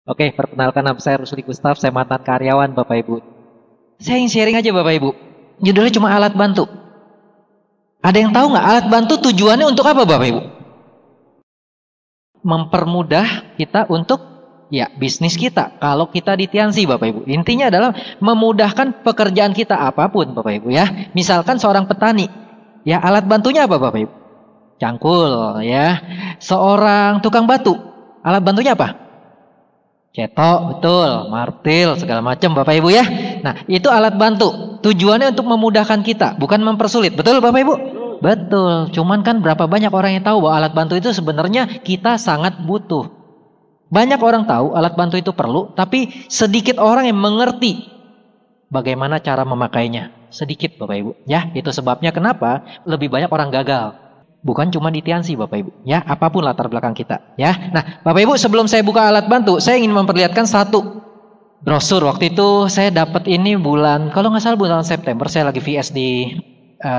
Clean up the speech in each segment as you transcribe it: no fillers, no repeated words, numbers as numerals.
Oke, perkenalkan nama saya Rusli Gustaf, saya mantan karyawan Bapak Ibu. Saya ingin sharing aja Bapak Ibu. Judulnya cuma alat bantu. Ada yang tahu nggak alat bantu tujuannya untuk apa Bapak Ibu? Mempermudah kita untuk bisnis kita. Kalau kita di Tiansi Bapak Ibu. Intinya adalah memudahkan pekerjaan kita apapun Bapak Ibu ya. Misalkan seorang petani. Ya alat bantunya apa Bapak Ibu? Cangkul ya. Seorang tukang batu. Alat bantunya apa? Cetok, betul, martil, segala macam Bapak Ibu ya. Nah, itu alat bantu. Tujuannya untuk memudahkan kita, bukan mempersulit. Betul Bapak Ibu? Betul. Cuman kan berapa banyak orang yang tahu bahwa alat bantu itu sebenarnya kita sangat butuh. Banyak orang tahu alat bantu itu perlu, tapi sedikit orang yang mengerti bagaimana cara memakainya. Sedikit Bapak Ibu. Ya, itu sebabnya kenapa lebih banyak orang gagal. Bukan cuma di Tiansi Bapak Ibu, ya apapun latar belakang kita, ya. Nah Bapak Ibu sebelum saya buka alat bantu, saya ingin memperlihatkan satu brosur. Waktu itu saya dapat ini bulan, kalau nggak salah bulan September, saya lagi VS di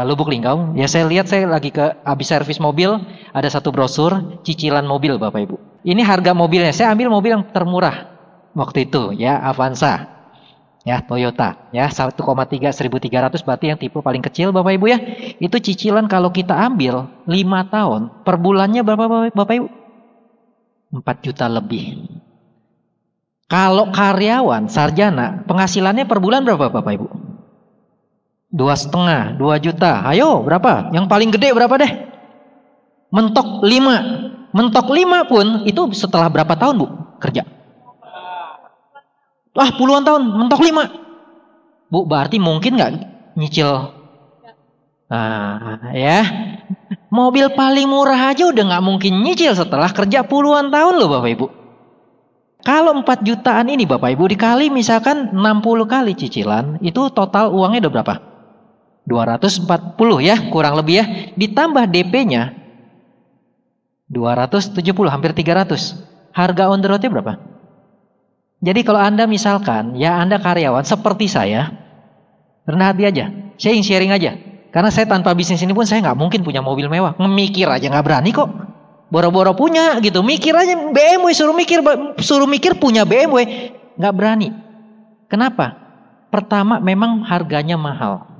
Lubuk Linggau. Ya saya lihat saya lagi ke habis servis mobil, ada satu brosur cicilan mobil Bapak Ibu. Ini harga mobilnya, saya ambil mobil yang termurah waktu itu, ya Avanza. Ya Toyota ya 1,3 1.300 berarti yang tipe paling kecil Bapak Ibu ya. Itu cicilan kalau kita ambil 5 tahun per bulannya berapa Bapak Ibu? 4 juta lebih. Kalau karyawan sarjana penghasilannya per bulan berapa Bapak Ibu? 2,5 2 juta. Ayo berapa? Yang paling gede berapa deh? Mentok 5. Mentok 5 pun itu setelah berapa tahun Bu kerja? Puluhan tahun, mentok 5. Bu, berarti mungkin nggak nyicil? Nah, ya. Mobil paling murah aja udah nggak mungkin nyicil setelah kerja puluhan tahun loh Bapak Ibu. Kalau 4 jutaan ini Bapak Ibu dikali misalkan 60 kali cicilan, itu total uangnya udah berapa? 240 ya, kurang lebih ya. Ditambah DP-nya 270, hampir 300. Harga on the road-nya berapa? Jadi kalau Anda misalkan, ya Anda karyawan seperti saya, rendah hati aja. Saya ingin sharing aja. Karena saya tanpa bisnis ini pun saya nggak mungkin punya mobil mewah. Memikir aja nggak berani kok. Boro-boro punya gitu. Mikir aja BMW, suruh mikir punya BMW. Nggak berani. Kenapa? Pertama memang harganya mahal.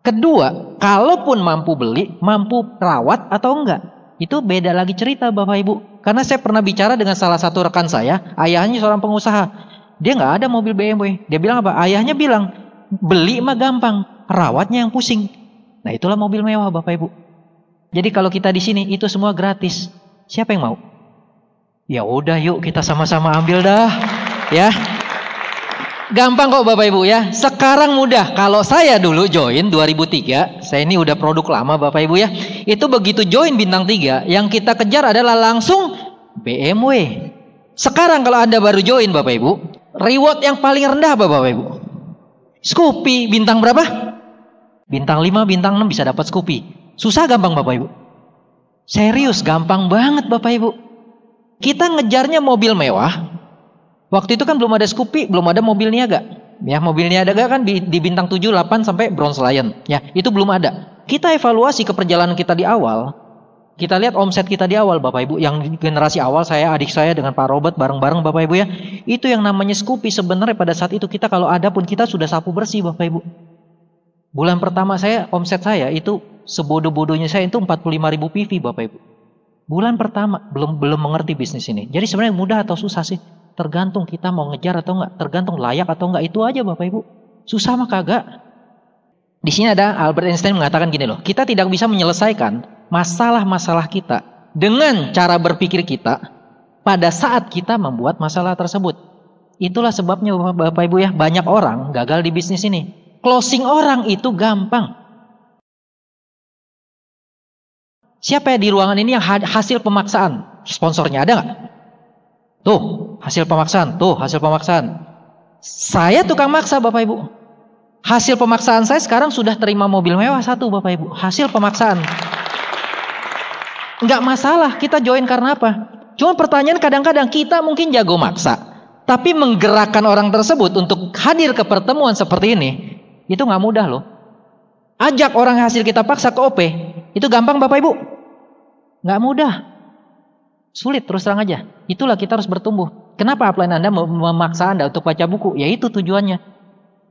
Kedua, kalaupun mampu beli, mampu rawat atau enggak. Itu beda lagi cerita Bapak Ibu. Karena saya pernah bicara dengan salah satu rekan saya, ayahnya seorang pengusaha. Dia nggak ada mobil BMW. Dia bilang apa? Ayahnya bilang, beli mah gampang, rawatnya yang pusing. Nah itulah mobil mewah Bapak Ibu. Jadi kalau kita di sini itu semua gratis. Siapa yang mau? Ya udah yuk kita sama-sama ambil dah. Ya. Gampang kok Bapak Ibu ya. Sekarang mudah. Kalau saya dulu join 2003, saya ini udah produk lama Bapak Ibu ya. Itu begitu join bintang 3, yang kita kejar adalah langsung BMW. Sekarang kalau Anda baru join Bapak Ibu, reward yang paling rendah apa Bapak Ibu? Scoopy bintang berapa? Bintang 5, bintang 6 bisa dapat Scoopy. Susah gampang Bapak Ibu? Serius gampang banget Bapak Ibu. Kita ngejarnya mobil mewah. Waktu itu kan belum ada Scoopy, belum ada mobil niaga. Ya, mobil niaga kan di bintang 7, 8 sampai Bronze Lion. Ya, itu belum ada. Kita evaluasi ke perjalanan kita di awal. Kita lihat omset kita di awal Bapak Ibu. Yang generasi awal saya, adik saya dengan Pak Robert bareng-bareng Bapak Ibu ya. Itu yang namanya Scoopy sebenarnya pada saat itu kita kalau ada pun kita sudah sapu bersih Bapak Ibu. Bulan pertama saya, omset saya itu sebodoh-bodohnya saya itu 45.000 PV Bapak Ibu. Bulan pertama belum mengerti bisnis ini. Jadi sebenarnya mudah atau susah sih? Tergantung kita mau ngejar atau enggak, tergantung layak atau enggak, itu aja Bapak Ibu. Susah mah kagak. Di sini ada Albert Einstein mengatakan gini loh, kita tidak bisa menyelesaikan masalah-masalah kita dengan cara berpikir kita pada saat kita membuat masalah tersebut. Itulah sebabnya Bapak Ibu ya, banyak orang gagal di bisnis ini. Closing orang itu gampang. Siapa ya di ruangan ini yang hasil pemaksaan? Sponsornya ada nggak? Tuh, hasil pemaksaan. Tuh, hasil pemaksaan. Saya tukang maksa Bapak Ibu. Hasil pemaksaan saya sekarang sudah terima mobil mewah satu Bapak Ibu. Hasil pemaksaan. Enggak masalah, kita join karena apa? Cuma pertanyaan kadang-kadang kita mungkin jago maksa. Tapi menggerakkan orang tersebut untuk hadir ke pertemuan seperti ini, itu nggak mudah loh. Ajak orang hasil kita paksa ke OP, itu gampang Bapak Ibu? Nggak mudah. Sulit terus terang aja. Itulah kita harus bertumbuh. Kenapa upline Anda memaksa Anda untuk baca buku? Ya itu tujuannya.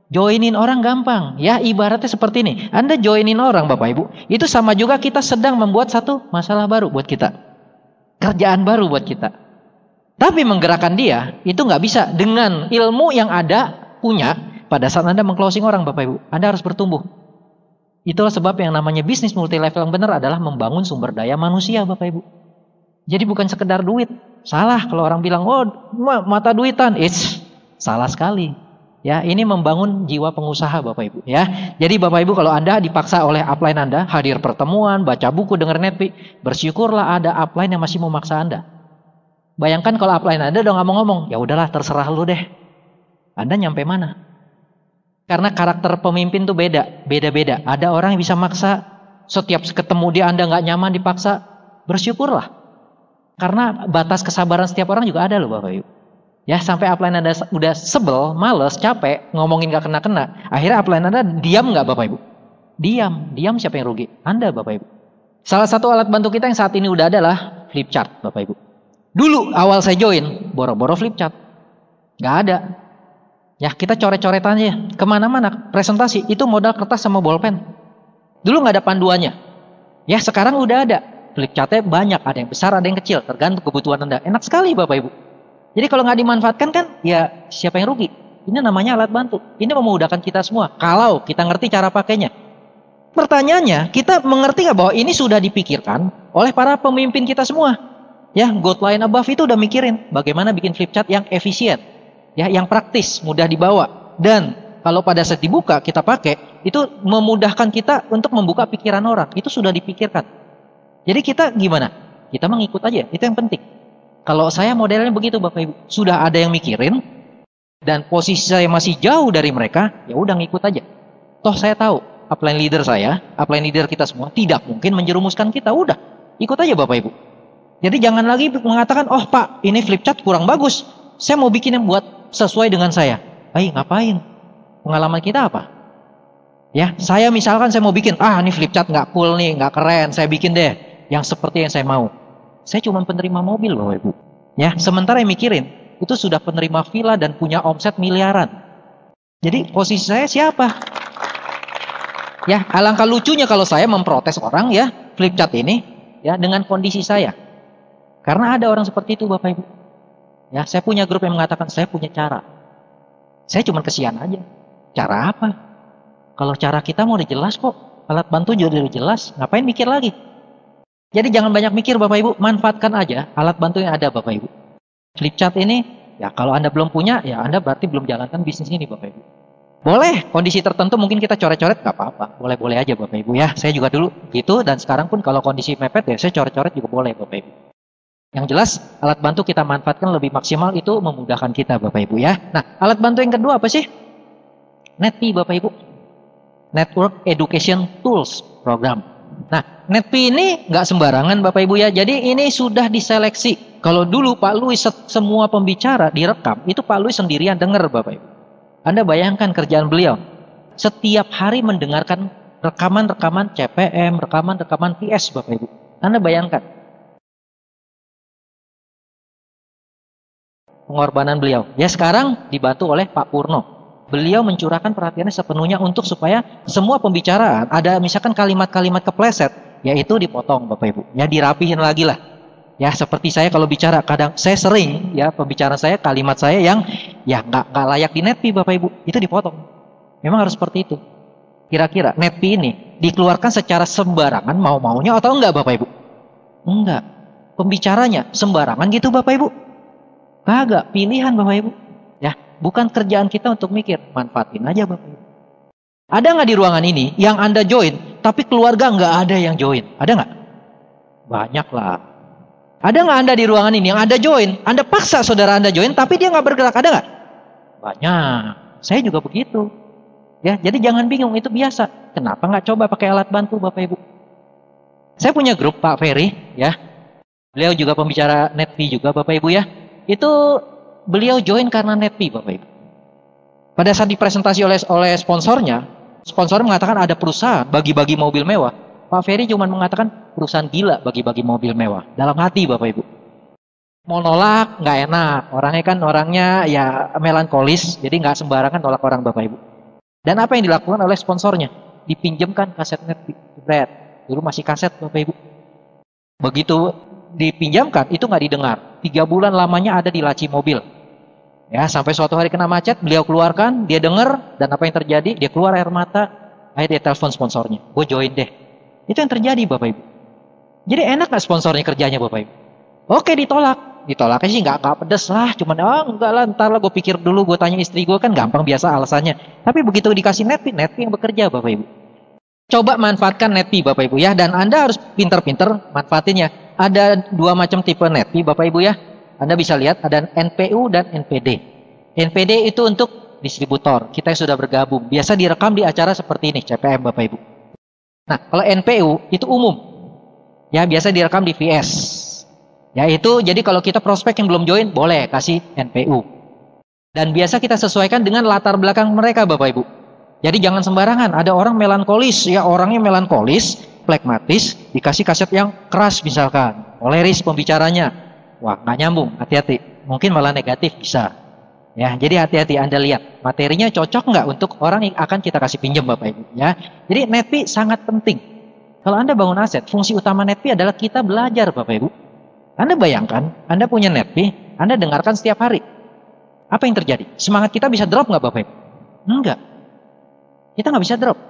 Joinin orang gampang. Ya ibaratnya seperti ini. Anda joinin orang Bapak Ibu. Itu sama juga kita sedang membuat satu masalah baru buat kita. Kerjaan baru buat kita. Tapi menggerakkan dia itu nggak bisa dengan ilmu yang ada punya pada saat Anda mengclosing orang Bapak Ibu. Anda harus bertumbuh. Itulah sebab yang namanya bisnis multi level yang benar adalah membangun sumber daya manusia Bapak Ibu. Jadi bukan sekedar duit. Salah kalau orang bilang, oh mata duitan. Salah sekali. Ya, ini membangun jiwa pengusaha Bapak Ibu. Ya, jadi Bapak Ibu kalau Anda dipaksa oleh upline Anda hadir pertemuan, baca buku, dengar netpi, bersyukurlah ada upline yang masih memaksa Anda. Bayangkan kalau upline Anda udah nggak mau ngomong, ya udahlah terserah lu deh. Anda nyampe mana? Karena karakter pemimpin tuh beda-beda. Ada orang yang bisa maksa, setiap ketemu dia Anda nggak nyaman dipaksa, bersyukurlah. Karena batas kesabaran setiap orang juga ada loh Bapak Ibu. Ya sampai upline Anda udah sebel, males, capek, ngomongin gak kena-kena. Akhirnya upline Anda diam gak Bapak Ibu? Diam siapa yang rugi? Anda Bapak Ibu. Salah satu alat bantu kita yang saat ini udah adalah flip chart Bapak Ibu. Dulu awal saya join, boro-boro flip chart. Gak ada. Ya kita coret-coret aja. Kemana-mana presentasi, itu modal kertas sama bolpen. Dulu gak ada panduannya. Ya sekarang udah ada. Flip chartnya banyak, ada yang besar, ada yang kecil, tergantung kebutuhan Anda. Enak sekali Bapak Ibu. Jadi kalau nggak dimanfaatkan kan, ya siapa yang rugi? Ini namanya alat bantu. Ini memudahkan kita semua. Kalau kita ngerti cara pakainya. Pertanyaannya, kita mengerti nggak bahwa ini sudah dipikirkan oleh para pemimpin kita semua? Ya, God line above itu udah mikirin bagaimana bikin flip chart yang efisien, ya, yang praktis, mudah dibawa. Dan kalau pada saat dibuka kita pakai, itu memudahkan kita untuk membuka pikiran orang. Itu sudah dipikirkan. Jadi kita gimana? Kita mengikut aja, itu yang penting. Kalau saya modelnya begitu Bapak Ibu, sudah ada yang mikirin dan posisi saya masih jauh dari mereka, ya udah ngikut aja. Toh saya tahu, upline leader saya, upline leader kita semua tidak mungkin menjerumuskan kita, udah ikut aja Bapak Ibu. Jadi jangan lagi mengatakan, oh Pak, ini flip chart kurang bagus, saya mau bikin yang buat sesuai dengan saya. Ngapain? Pengalaman kita apa? Ya, saya misalkan saya mau bikin, ini flip chart nggak cool nih, nggak keren, saya bikin deh yang seperti yang saya mau. Saya cuma penerima mobil Bapak Ibu. Ya, sementara yang mikirin itu sudah penerima villa dan punya omset miliaran. Jadi posisi saya siapa? Ya, alangkah lucunya kalau saya memprotes orang ya flip chart ini ya dengan kondisi saya. Karena ada orang seperti itu Bapak Ibu. Ya, saya punya grup yang mengatakan saya punya cara. Saya cuma kesian aja. Cara apa? Kalau cara kita mau udah jelas kok. Alat bantu juga udah jelas. Ngapain mikir lagi? Jadi jangan banyak mikir Bapak Ibu, manfaatkan aja alat bantu yang ada Bapak Ibu. Flip chart ini, ya kalau Anda belum punya, ya Anda berarti belum jalankan bisnis ini Bapak Ibu. Boleh, kondisi tertentu mungkin kita coret-coret, gak apa-apa. Boleh-boleh aja Bapak Ibu ya. Saya juga dulu gitu, dan sekarang pun kalau kondisi mepet ya saya coret-coret juga boleh Bapak Ibu. Yang jelas, alat bantu kita manfaatkan lebih maksimal itu memudahkan kita Bapak Ibu ya. Nah, alat bantu yang kedua apa sih? NETP Bapak Ibu. Network Education Tools Program. Nah, NETP ini nggak sembarangan Bapak Ibu ya. Jadi ini sudah diseleksi. Kalau dulu Pak Louis semua pembicara direkam, itu Pak Louis sendirian dengar Bapak Ibu. Anda bayangkan kerjaan beliau. Setiap hari mendengarkan rekaman-rekaman CPM, rekaman-rekaman PS Bapak Ibu. Anda bayangkan. Pengorbanan beliau. Ya sekarang dibantu oleh Pak Purno. Beliau mencurahkan perhatiannya sepenuhnya untuk supaya semua pembicaraan ada misalkan kalimat-kalimat kepleset, yaitu dipotong Bapak Ibu. Ya dirapihin lagi lah. Ya seperti saya kalau bicara kadang saya sering ya pembicaraan saya kalimat saya yang ya nggak layak di NETP Bapak Ibu itu dipotong. Memang harus seperti itu. Kira-kira NETP ini dikeluarkan secara sembarangan mau-maunya atau enggak Bapak Ibu? Enggak. Pembicaranya sembarangan gitu Bapak Ibu? Kagak, pilihan Bapak Ibu. Ya, bukan kerjaan kita untuk mikir, manfaatin aja Bapak Ibu. Ada nggak di ruangan ini yang Anda join, tapi keluarga nggak ada yang join? Ada nggak? Banyak lah. Ada nggak Anda di ruangan ini yang Anda join, Anda paksa saudara Anda join, tapi dia nggak bergerak? Ada nggak? Banyak. Saya juga begitu. Ya, jadi jangan bingung, itu biasa. Kenapa nggak coba pakai alat bantu Bapak Ibu? Saya punya grup Pak Ferry, ya. Beliau juga pembicara NETP juga Bapak Ibu ya. Itu beliau join karena NETP Bapak Ibu. Pada saat dipresentasi oleh sponsornya, sponsor mengatakan ada perusahaan bagi-bagi mobil mewah. Pak Ferry cuma mengatakan perusahaan gila bagi-bagi mobil mewah. Dalam hati Bapak Ibu. Mau nolak nggak enak. Orangnya ya melankolis, jadi nggak sembarangan nolak orang Bapak Ibu. Dan apa yang dilakukan oleh sponsornya? Dipinjamkan kaset net, jebret. Dulu masih kaset Bapak Ibu. Begitu dipinjamkan itu nggak didengar. 3 bulan lamanya ada di laci mobil. Ya, sampai suatu hari kena macet, beliau keluarkan, dia dengar, dan apa yang terjadi? Dia keluar air mata, akhirnya dia telepon sponsornya. Gue join deh. Itu yang terjadi Bapak Ibu. Jadi enak nggak sponsornya kerjanya Bapak Ibu? Oke, ditolak. Ditolaknya sih nggak pedes lah, cuman enggak lah, ntar lah gue pikir dulu, gue tanya istri gue, kan gampang biasa alasannya. Tapi begitu dikasih netpi yang bekerja Bapak Ibu. Coba manfaatkan netpi Bapak Ibu ya, dan Anda harus pinter-pinter manfaatinnya. Ada 2 macam tipe netpi Bapak Ibu ya. Anda bisa lihat ada NPU dan NPD. NPD itu untuk distributor, kita yang sudah bergabung. Biasa direkam di acara seperti ini, CPM Bapak Ibu. Nah, kalau NPU itu umum. Ya, biasa direkam di VS. Ya itu, jadi kalau kita prospek yang belum join, boleh kasih NPU. Dan biasa kita sesuaikan dengan latar belakang mereka Bapak Ibu. Jadi jangan sembarangan, ada orang melankolis, ya orangnya melankolis, flekmatis, dikasih kaset yang keras misalkan, koleris pembicaranya. Wah, nggak nyambung, hati-hati. Mungkin malah negatif bisa. Ya, jadi hati-hati Anda lihat, materinya cocok nggak untuk orang yang akan kita kasih pinjam Bapak Ibu. Ya, jadi netpi sangat penting. Kalau Anda bangun aset, fungsi utama netpi adalah kita belajar Bapak Ibu. Anda bayangkan, Anda punya netpi, Anda dengarkan setiap hari. Apa yang terjadi? Semangat kita bisa drop nggak Bapak Ibu? Enggak. Kita nggak bisa drop.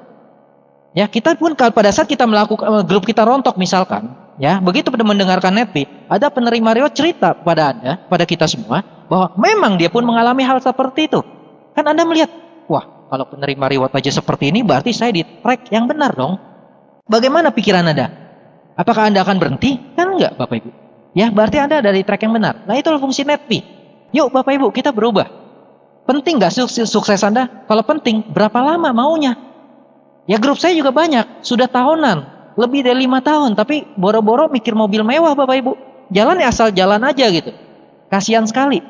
Ya, kita pun pada saat kita melakukan grup kita rontok misalkan, ya, begitu pada mendengarkan netpi, ada penerima reward cerita pada Anda, pada kita semua, bahwa memang dia pun mengalami hal seperti itu. Kan Anda melihat, wah, kalau penerima reward aja seperti ini, berarti saya di track yang benar dong. Bagaimana pikiran Anda? Apakah Anda akan berhenti? Kan enggak Bapak Ibu. Ya, berarti Anda ada di track yang benar. Nah, itulah fungsi netpi. Yuk Bapak Ibu, kita berubah. Penting nggak sukses Anda? Kalau penting, berapa lama maunya? Ya grup saya juga banyak, sudah tahunan, lebih dari 5 tahun, tapi boro-boro mikir mobil mewah Bapak Ibu. Jalan ya asal jalan aja gitu. Kasihan sekali.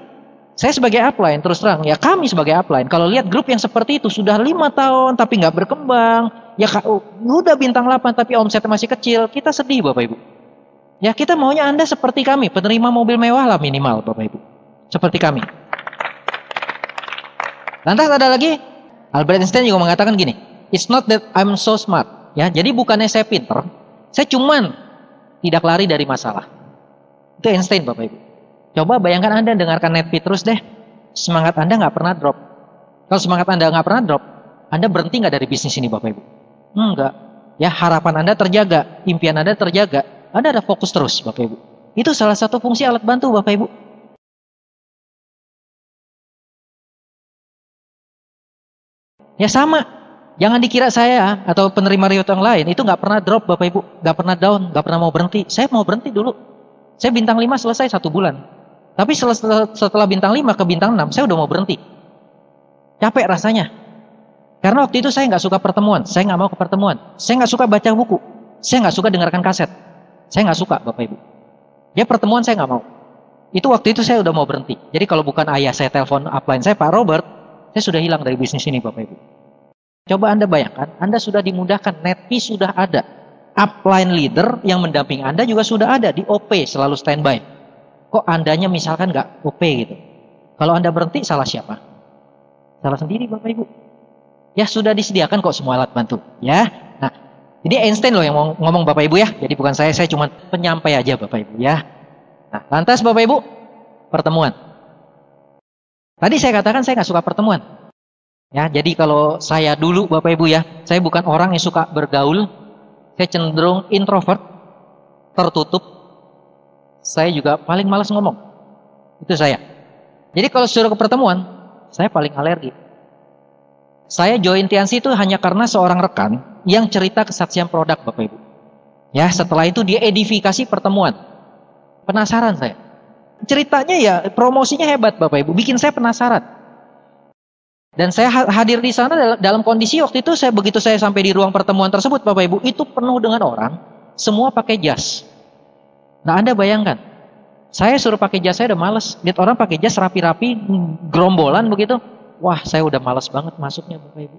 Saya sebagai upline, terus terang, ya kami sebagai upline, kalau lihat grup yang seperti itu, sudah 5 tahun tapi nggak berkembang, ya udah bintang 8 tapi omsetnya masih kecil, kita sedih Bapak Ibu. Ya kita maunya Anda seperti kami, penerima mobil mewah lah minimal Bapak Ibu. Seperti kami. Lantas ada lagi, Albert Einstein juga mengatakan gini, it's not that I'm so smart. Ya, jadi bukannya saya pinter, saya cuman tidak lari dari masalah. Itu Einstein Bapak Ibu. Coba bayangkan Anda dengarkan netpi terus deh, semangat Anda nggak pernah drop. Kalau semangat Anda nggak pernah drop, Anda berhenti nggak dari bisnis ini Bapak Ibu? Enggak. Ya harapan Anda terjaga, impian Anda terjaga. Anda ada fokus terus Bapak Ibu. Itu salah satu fungsi alat bantu Bapak Ibu. Ya sama. Jangan dikira saya atau penerima reward yang lain itu nggak pernah drop Bapak Ibu. Nggak pernah down, nggak pernah mau berhenti. Saya mau berhenti dulu. Saya bintang 5 selesai 1 bulan. Tapi setelah bintang 5 ke bintang 6, saya udah mau berhenti. Capek rasanya. Karena waktu itu saya nggak suka pertemuan. Saya nggak mau ke pertemuan. Saya nggak suka baca buku. Saya nggak suka dengarkan kaset. Saya nggak suka Bapak Ibu. Ya pertemuan saya nggak mau. Itu waktu itu saya udah mau berhenti. Jadi kalau bukan ayah saya telepon upline saya Pak Robert, saya sudah hilang dari bisnis ini Bapak Ibu. Coba Anda bayangkan, Anda sudah dimudahkan, netpi sudah ada. Upline leader yang mendamping Anda juga sudah ada di OP, selalu standby. Kok Andanya misalkan nggak OP gitu. Kalau Anda berhenti, salah siapa? Salah sendiri Bapak Ibu. Ya sudah disediakan kok semua alat bantu. Ya. Nah, jadi Einstein loh yang ngomong Bapak Ibu ya. Jadi bukan saya cuma penyampai aja Bapak Ibu ya. Nah, lantas Bapak Ibu, pertemuan. Tadi saya katakan saya nggak suka pertemuan. Ya, jadi kalau saya dulu Bapak Ibu ya, saya bukan orang yang suka bergaul. Saya cenderung introvert, tertutup. Saya juga paling malas ngomong. Itu saya. Jadi kalau suruh ke pertemuan, saya paling alergi. Saya join Tiansi itu hanya karena seorang rekan yang cerita kesaksian produk Bapak Ibu. Ya, setelah itu dia edifikasi pertemuan. Penasaran saya. Ceritanya ya promosinya hebat Bapak Ibu, bikin saya penasaran. Dan saya hadir di sana dalam kondisi waktu itu begitu saya sampai di ruang pertemuan tersebut Bapak Ibu, itu penuh dengan orang, semua pakai jas. Nah Anda bayangkan, saya suruh pakai jas saya udah males, lihat orang pakai jas rapi-rapi, gerombolan begitu, wah saya udah males banget masuknya Bapak Ibu.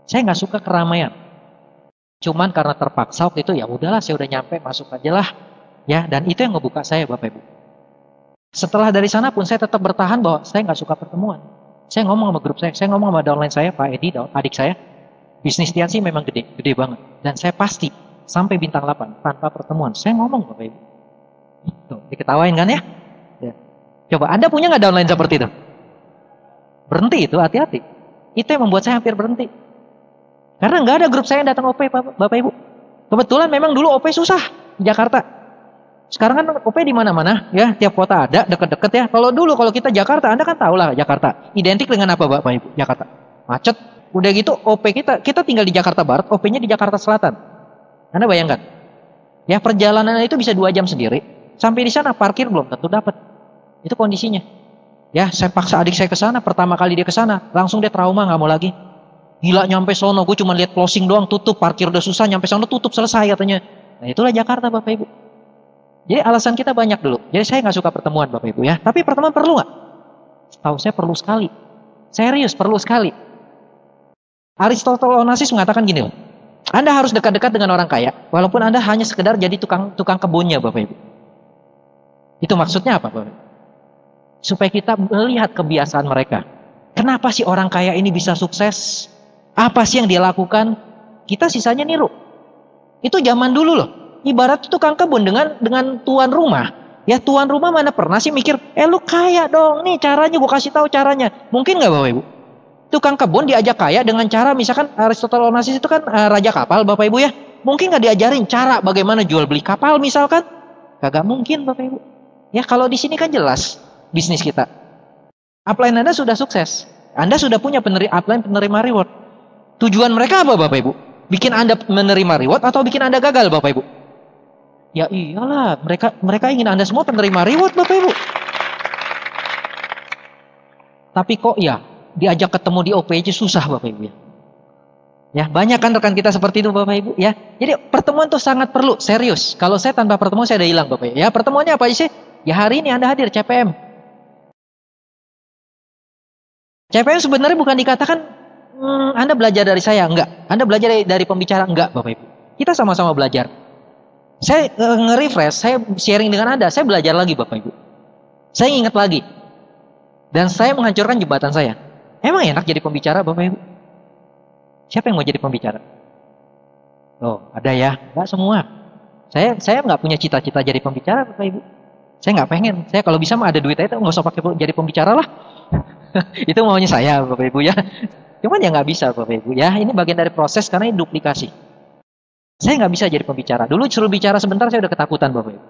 Saya nggak suka keramaian. Cuman karena terpaksa waktu itu ya udahlah saya udah nyampe masuk aja lah, ya dan itu yang ngebuka saya Bapak Ibu. Setelah dari sana pun saya tetap bertahan bahwa saya nggak suka pertemuan. Saya ngomong sama grup saya ngomong sama downline saya, Pak Edi, adik saya, bisnis Tiansi memang gede, gede banget. Dan saya pasti sampai bintang 8 tanpa pertemuan. Saya ngomong Bapak Ibu. Tuh, diketawain kan ya? Ya. Coba Anda punya nggak downline seperti itu? Berhenti itu, hati-hati. Itu yang membuat saya hampir berhenti. Karena nggak ada grup saya yang datang OP, Bapak Ibu. Kebetulan memang dulu OP susah di Jakarta. Sekarang kan OP di mana-mana, ya tiap kota ada, deket-deket ya. Kalau dulu kalau kita Jakarta, Anda kan tahu lah Jakarta. Identik dengan apa Bapak Ibu? Jakarta. Macet. Udah gitu OP kita tinggal di Jakarta Barat, OP-nya di Jakarta Selatan. Anda bayangkan. Ya perjalanan itu bisa 2 jam sendiri. Sampai di sana parkir belum tentu dapat. Itu kondisinya. Ya, saya paksa adik saya ke sana, pertama kali dia ke sana, langsung dia trauma, nggak mau lagi. Gila nyampe sono, gue cuma lihat closing doang, tutup, parkir udah susah, nyampe sono tutup, selesai katanya. Nah itulah Jakarta Bapak Ibu. Jadi alasan kita banyak dulu. Jadi saya nggak suka pertemuan Bapak Ibu ya. Tapi pertemuan perlu nggak? Tahu saya perlu sekali. Serius perlu sekali. Aristotle Onassis mengatakan gini loh. Anda harus dekat-dekat dengan orang kaya, walaupun Anda hanya sekedar jadi tukang kebunnya Bapak Ibu. Itu maksudnya apa Bapak Ibu? Supaya kita melihat kebiasaan mereka. Kenapa sih orang kaya ini bisa sukses? Apa sih yang dia lakukan? Kita sisanya niru. Itu zaman dulu loh. Ibarat tukang kebun dengan tuan rumah. Ya tuan rumah mana pernah sih mikir, lu kaya dong, nih caranya gue kasih tahu caranya. Mungkin nggak Bapak Ibu? Tukang kebun diajak kaya dengan cara misalkan Aristotle Onassis itu kan raja kapal Bapak Ibu ya. Mungkin nggak diajarin cara bagaimana jual beli kapal misalkan? Kagak mungkin Bapak Ibu. Ya kalau di sini kan jelas bisnis kita. Upline Anda sudah sukses. Anda sudah punya upline penerima reward. Tujuan mereka apa Bapak Ibu? Bikin Anda menerima reward atau bikin Anda gagal Bapak Ibu? Ya iyalah, mereka ingin Anda semua penerima reward Bapak Ibu. Tapi kok ya diajak ketemu di OPJ susah Bapak Ibu ya. Ya, banyak kan rekan kita seperti itu Bapak Ibu ya. Jadi pertemuan tuh sangat perlu, serius. Kalau saya tanpa pertemuan saya udah hilang Bapak Ibu. Ya, pertemuannya apa aja sih? Ya hari ini Anda hadir CPM. CPM sebenarnya bukan dikatakan Anda belajar dari saya, enggak. Anda belajar dari pembicara, enggak Bapak Ibu. Kita sama-sama belajar. Saya nge-refresh, saya sharing dengan Anda, saya belajar lagi Bapak Ibu. Saya ingat lagi. Dan saya menghancurkan jembatan saya. Emang enak jadi pembicara Bapak Ibu? Siapa yang mau jadi pembicara? Oh, ada ya? Enggak semua. Saya nggak punya cita-cita jadi pembicara Bapak Ibu. Saya nggak pengen. Saya kalau bisa mah ada duit aja nggak usah pakai jadi pembicara lah. Itu maunya saya Bapak Ibu ya. Cuman ya nggak bisa Bapak Ibu ya. Ini bagian dari proses karena ini duplikasi. Saya nggak bisa jadi pembicara. Dulu suruh bicara sebentar saya udah ketakutan Bapak Ibu.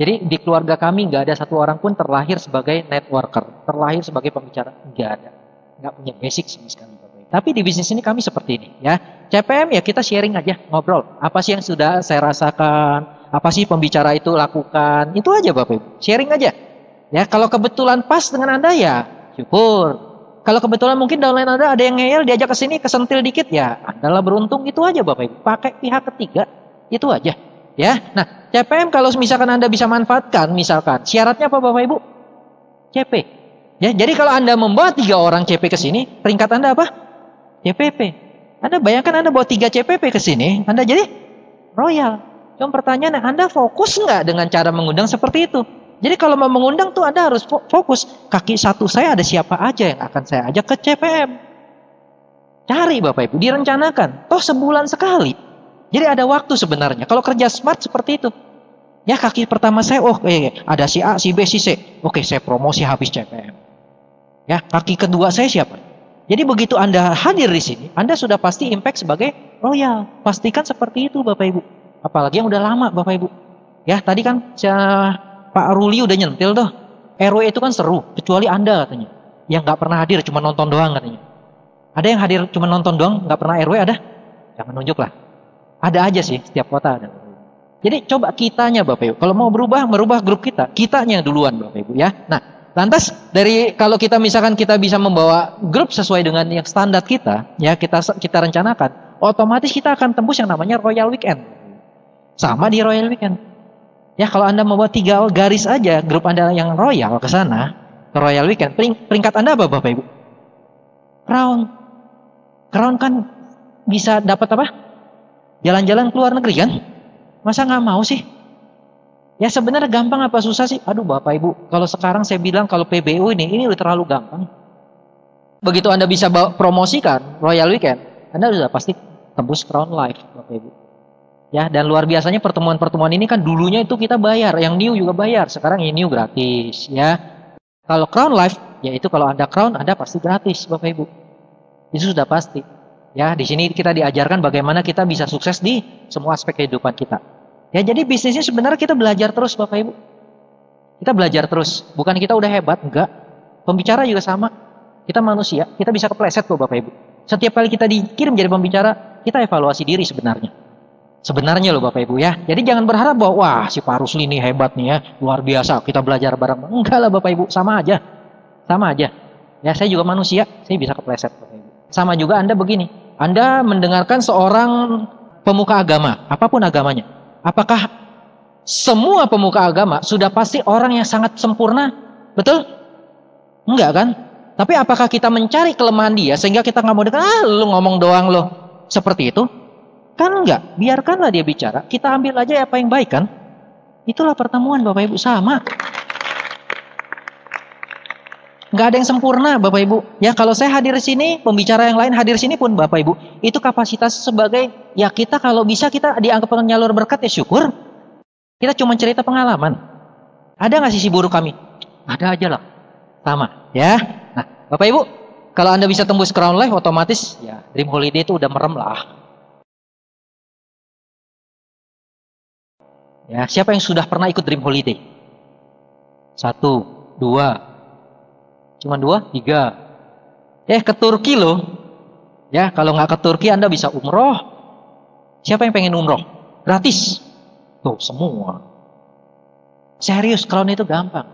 Jadi di keluarga kami nggak ada satu orang pun terlahir sebagai networker, terlahir sebagai pembicara, nggak ada, nggak punya basic sama sekali Bapak Ibu. Tapi di bisnis ini kami seperti ini ya. CPM ya kita sharing aja, ngobrol. Apa sih yang sudah saya rasakan? Apa sih pembicara itu lakukan? Itu aja Bapak Ibu. Sharing aja. Ya kalau kebetulan pas dengan Anda ya syukur. Kalau kebetulan mungkin downline Anda ada yang ngeyel, diajak ke sini kesentil dikit ya, Anda lah beruntung, itu aja Bapak Ibu. Pakai pihak ketiga, itu aja. Ya. Nah, CPM kalau misalkan Anda bisa manfaatkan, misalkan syaratnya apa Bapak Ibu? CP. Ya, jadi kalau Anda membawa 3 orang CP ke sini, peringkat Anda apa? CPP. Anda bayangkan Anda bawa 3 CPP ke sini, Anda jadi royal. Cuma pertanyaannya, Anda fokus nggak dengan cara mengundang seperti itu? Jadi kalau mau mengundang tuh Anda harus fokus. Kaki satu saya ada siapa aja yang akan saya ajak ke CPM. Cari Bapak Ibu, direncanakan. Toh sebulan sekali. Jadi ada waktu sebenarnya. Kalau kerja smart seperti itu. Ya kaki pertama saya, ada si A, si B, si C. Oke, saya promosi habis CPM. Ya kaki kedua saya siapa? Jadi begitu Anda hadir di sini, Anda sudah pasti impact sebagai royal. Pastikan seperti itu Bapak Ibu. Apalagi yang udah lama Bapak Ibu. Ya tadi kan Pak Ruli udah nyentil tuh. RW itu kan seru, kecuali Anda katanya. Yang nggak pernah hadir, cuma nonton doang katanya. Ada yang hadir cuma nonton doang, nggak pernah RW ada? Jangan nunjuk lah. Ada aja sih, setiap kota ada. Jadi coba kitanya Bapak Ibu. Kalau mau merubah grup kitanya duluan Bapak Ibu ya. Nah, lantas dari kalau kita misalkan kita bisa membawa grup sesuai dengan yang standar kita, ya kita rencanakan, otomatis kita akan tembus yang namanya Royal Weekend. Sama di Royal Weekend. Ya kalau Anda membawa 3 garis aja grup Anda yang royal ke sana, ke Royal Weekend, peringkat Anda apa Bapak Ibu? Crown. Crown kan bisa dapat apa? Jalan-jalan ke luar negeri kan? Masa nggak mau sih? Ya sebenarnya gampang apa susah sih? Aduh Bapak Ibu, kalau sekarang saya bilang kalau PBU ini udah terlalu gampang. Begitu Anda bisa promosikan Royal Weekend, Anda sudah pasti tembus Crown Life Bapak Ibu. Ya, dan luar biasanya pertemuan-pertemuan ini kan dulunya itu kita bayar, yang new juga bayar, sekarang yang new gratis ya. Kalau Crown Life, yaitu kalau Anda Crown, Anda pasti gratis Bapak Ibu. Itu sudah pasti. Ya, di sini kita diajarkan bagaimana kita bisa sukses di semua aspek kehidupan kita. Ya, jadi bisnisnya sebenarnya kita belajar terus Bapak Ibu. Kita belajar terus, bukan kita udah hebat, enggak. Pembicara juga sama. Kita manusia, kita bisa kepleset kok Bapak Ibu. Setiap kali kita dikirim jadi pembicara, kita evaluasi diri sebenarnya. Sebenarnya loh Bapak Ibu ya. Jadi jangan berharap bahwa wah si Pak Rusli ini hebat nih ya, luar biasa, kita belajar bareng. Enggak lah Bapak Ibu, sama aja. Sama aja. Ya saya juga manusia, saya bisa kepleset Bapak Ibu. Sama juga Anda begini. Anda mendengarkan seorang pemuka agama, apapun agamanya. Apakah semua pemuka agama sudah pasti orang yang sangat sempurna? Betul? Enggak kan? Tapi apakah kita mencari kelemahan dia sehingga kita nggak mau dekat? Lu ngomong doang lo. Seperti itu? Kan enggak, biarkanlah dia bicara, kita ambil aja apa yang baik kan. Itulah pertemuan Bapak Ibu, sama. Enggak ada yang sempurna Bapak Ibu. Ya kalau saya hadir di sini, pembicara yang lain hadir di sini pun Bapak Ibu, itu kapasitas sebagai, ya kita kalau bisa kita dianggap penyalur berkat ya syukur. Kita cuma cerita pengalaman. Ada nggak sisi buruk kami? Ada aja lah. Sama ya. Nah Bapak Ibu, kalau Anda bisa tembus Crown Life otomatis ya Dream Holiday itu udah merem lah. Ya, siapa yang sudah pernah ikut Dream Holiday? 1, 2, cuma 2, 3. Ke Turki loh. Ya, kalau nggak ke Turki Anda bisa umroh. Siapa yang pengen umroh? Gratis. Tuh, semua. Serius, Crown itu gampang.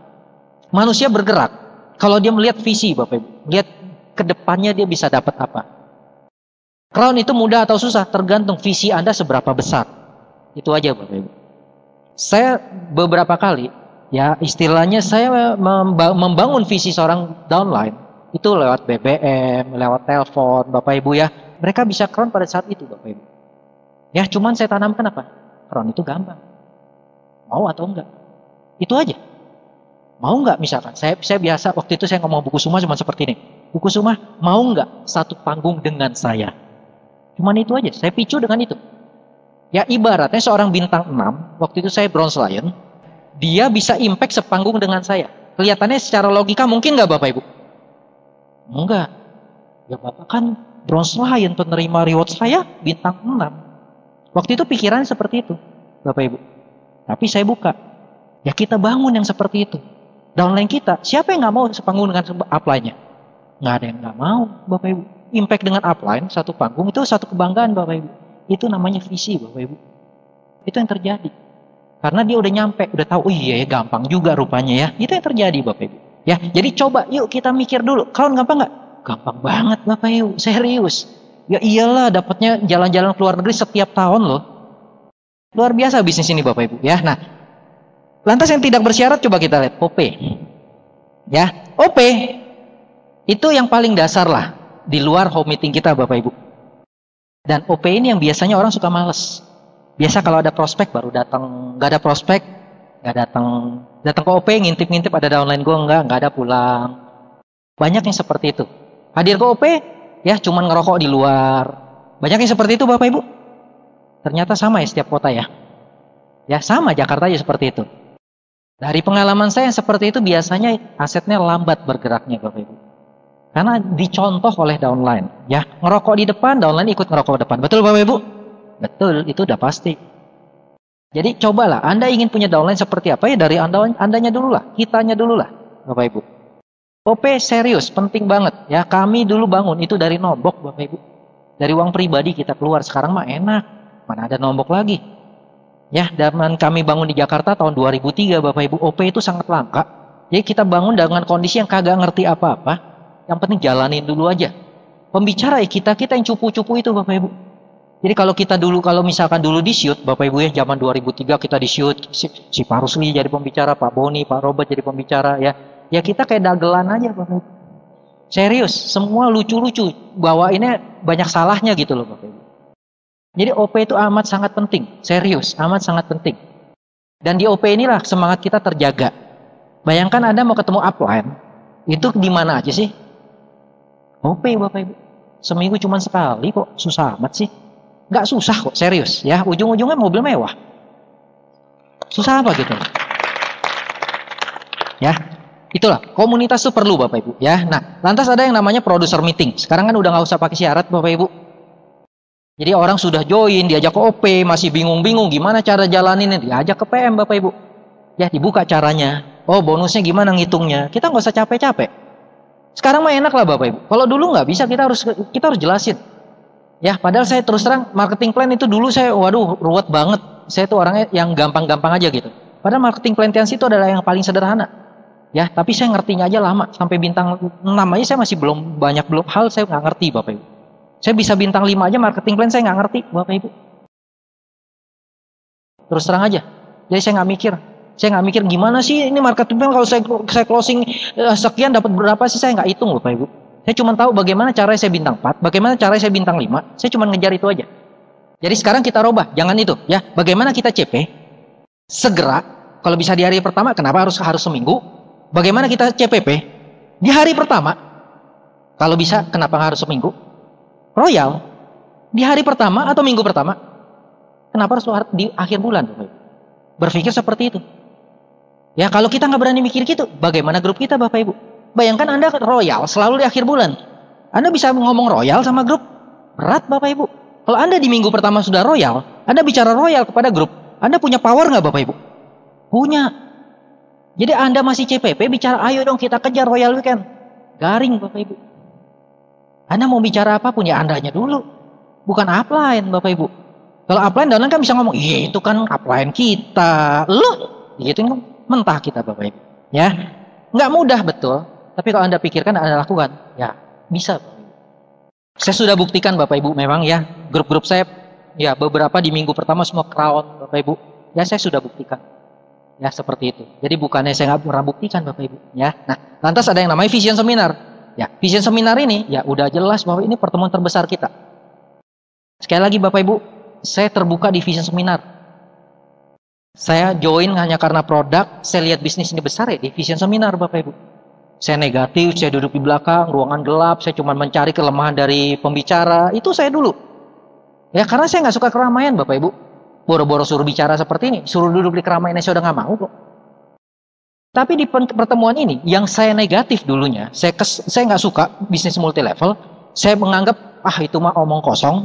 Manusia bergerak. Kalau dia melihat visi, Bapak Ibu, lihat ke depannya dia bisa dapat apa. Crown itu mudah atau susah, tergantung visi Anda seberapa besar. Itu aja, Bapak Ibu. Saya beberapa kali, ya istilahnya saya membangun visi seorang downline itu lewat BBM, lewat telepon, Bapak Ibu ya. Mereka bisa Crown pada saat itu, Bapak Ibu. Ya, cuman saya tanamkan apa? Crown itu gampang. Mau atau enggak? Itu aja. Mau enggak misalkan? Saya biasa waktu itu saya ngomong buku Suma cuma seperti ini. Buku Suma, mau enggak satu panggung dengan saya? Cuman itu aja. Saya picu dengan itu. Ya ibaratnya seorang bintang 6, waktu itu saya Bronze Lion, dia bisa impact sepanggung dengan saya. Kelihatannya secara logika mungkin nggak Bapak Ibu? Enggak. Ya Bapak kan Bronze Lion, penerima reward saya bintang 6. Waktu itu pikirannya seperti itu, Bapak Ibu. Tapi saya buka. Ya kita bangun yang seperti itu. Downline kita, siapa yang nggak mau sepanggung dengan upline-nya? Nggak ada yang nggak mau, Bapak Ibu. Impact dengan upline, satu panggung, itu satu kebanggaan Bapak Ibu. Itu namanya visi Bapak Ibu. Itu yang terjadi. Karena dia udah nyampe, udah tahu, oh iya ya gampang juga rupanya ya. Itu yang terjadi Bapak Ibu. Ya, jadi coba yuk kita mikir dulu. Crown gampang nggak? Gampang banget Bapak Ibu, serius. Ya iyalah dapatnya jalan-jalan ke luar negeri setiap tahun loh. Luar biasa bisnis ini Bapak Ibu ya. Nah, lantas yang tidak bersyarat coba kita lihat OP. Ya, OP itu yang paling dasar lah di luar home meeting kita Bapak Ibu. Dan OP ini yang biasanya orang suka males. Biasa kalau ada prospek baru datang, nggak ada prospek nggak datang. Datang ke OP ngintip-ngintip ada downline gue nggak ada pulang. Banyak yang seperti itu. Hadir ke OP ya cuman ngerokok di luar. Banyak yang seperti itu Bapak Ibu. Ternyata sama ya setiap kota ya. Ya sama Jakarta aja seperti itu. Dari pengalaman saya yang seperti itu biasanya asetnya lambat bergeraknya Bapak Ibu. Karena dicontoh oleh downline. Ya, ngerokok di depan, downline ikut ngerokok di depan. Betul Bapak Ibu? Betul, itu udah pasti. Jadi cobalah, Anda ingin punya downline seperti apa ya dari Andanya dulu lah, kitanya dulu lah, Bapak Ibu. OP serius, penting banget. Ya, kami dulu bangun itu dari nombok Bapak Ibu. Dari uang pribadi kita keluar, sekarang mah enak. Mana ada nombok lagi. Ya, zaman kami bangun di Jakarta tahun 2003 Bapak Ibu, OP itu sangat langka. Jadi kita bangun dengan kondisi yang kagak ngerti apa-apa. Yang penting jalanin dulu aja. Pembicara ya kita yang cupu-cupu itu Bapak Ibu. Jadi kalau kita dulu, kalau misalkan dulu di shoot, Bapak Ibu ya, zaman 2003 kita di shoot, si Pak Rusli jadi pembicara, Pak Boni, Pak Robert jadi pembicara ya. Ya kita kayak dagelan aja Bapak Ibu. Serius, semua lucu-lucu. Bawainnya banyak salahnya gitu loh Bapak Ibu. Jadi OP itu amat sangat penting. Serius, amat sangat penting. Dan di OP inilah semangat kita terjaga. Bayangkan Anda mau ketemu upline, itu di mana aja sih? OP Bapak Ibu. Seminggu cuma sekali kok, susah amat sih. Nggak susah kok, serius ya. Ujung-ujungnya mobil mewah. Susah apa gitu? Ya, itulah komunitas itu perlu Bapak Ibu. Ya, nah lantas ada yang namanya producer meeting. Sekarang kan udah nggak usah pakai syarat Bapak Ibu. Jadi orang sudah join, diajak ke OP, masih bingung-bingung gimana cara jalaninnya, diajak ke PM Bapak Ibu. Ya dibuka caranya. Oh bonusnya gimana ngitungnya. Kita nggak usah capek-capek. Sekarang mah enak lah Bapak Ibu. Kalau dulu nggak bisa, kita harus jelasin. Ya padahal saya terus terang marketing plan itu dulu saya waduh ruwet banget. Saya tuh orangnya yang gampang-gampang aja gitu. Padahal marketing plan Tiansi itu adalah yang paling sederhana. Ya tapi saya ngertinya aja lama. Sampai bintang 6 aja saya masih belum hal saya nggak ngerti Bapak Ibu. Saya bisa bintang 5 aja marketing plan saya nggak ngerti Bapak Ibu. Terus terang aja. Jadi saya nggak mikir. Saya nggak mikir gimana sih ini marketing plan kalau saya closing sekian dapat berapa sih, saya nggak hitung Bapak Ibu. Saya cuma tahu bagaimana cara saya bintang 4, bagaimana cara saya bintang 5. Saya cuma ngejar itu aja. Jadi sekarang kita robah, jangan itu ya. Bagaimana kita CP segera, kalau bisa di hari pertama, kenapa harus seminggu? Bagaimana kita CPP di hari pertama? Kalau bisa kenapa harus seminggu? Royal di hari pertama atau minggu pertama? Kenapa harus di akhir bulan? Berpikir seperti itu. Ya kalau kita nggak berani mikir gitu, bagaimana grup kita Bapak Ibu? Bayangkan Anda royal selalu di akhir bulan. Anda bisa ngomong royal sama grup? Berat Bapak Ibu. Kalau Anda di minggu pertama sudah royal, Anda bicara royal kepada grup, Anda punya power nggak Bapak Ibu? Punya. Jadi Anda masih CPP bicara, ayo dong kita kejar royal weekend. Garing Bapak Ibu. Anda mau bicara apapun ya Andanya dulu. Bukan upline Bapak Ibu. Kalau upline downline kan bisa ngomong, iya itu kan upline kita. Loh, gitu kan mentah kita Bapak Ibu. Ya, nggak mudah betul. Tapi kalau Anda pikirkan, Anda lakukan, ya bisa Bapak Ibu. Saya sudah buktikan Bapak Ibu memang ya. Grup-grup saya, ya beberapa di minggu pertama semua crown Bapak Ibu. Ya saya sudah buktikan. Ya seperti itu. Jadi bukannya saya nggak pernah buktikan Bapak Ibu. Ya, nah lantas ada yang namanya vision seminar. Ya, vision seminar ini ya udah jelas bahwa ini pertemuan terbesar kita. Sekali lagi Bapak Ibu, saya terbuka di vision seminar. Saya join hanya karena produk, saya lihat bisnis ini besar ya di vision seminar Bapak Ibu. Saya negatif, saya duduk di belakang, ruangan gelap, saya cuma mencari kelemahan dari pembicara, itu saya dulu. Ya karena saya nggak suka keramaian Bapak Ibu. Boro-boro suruh bicara seperti ini, suruh duduk di keramaian saya udah nggak mau kok. Tapi di pertemuan ini, yang saya negatif dulunya, saya nggak suka bisnis multi level, saya menganggap itu mah omong kosong.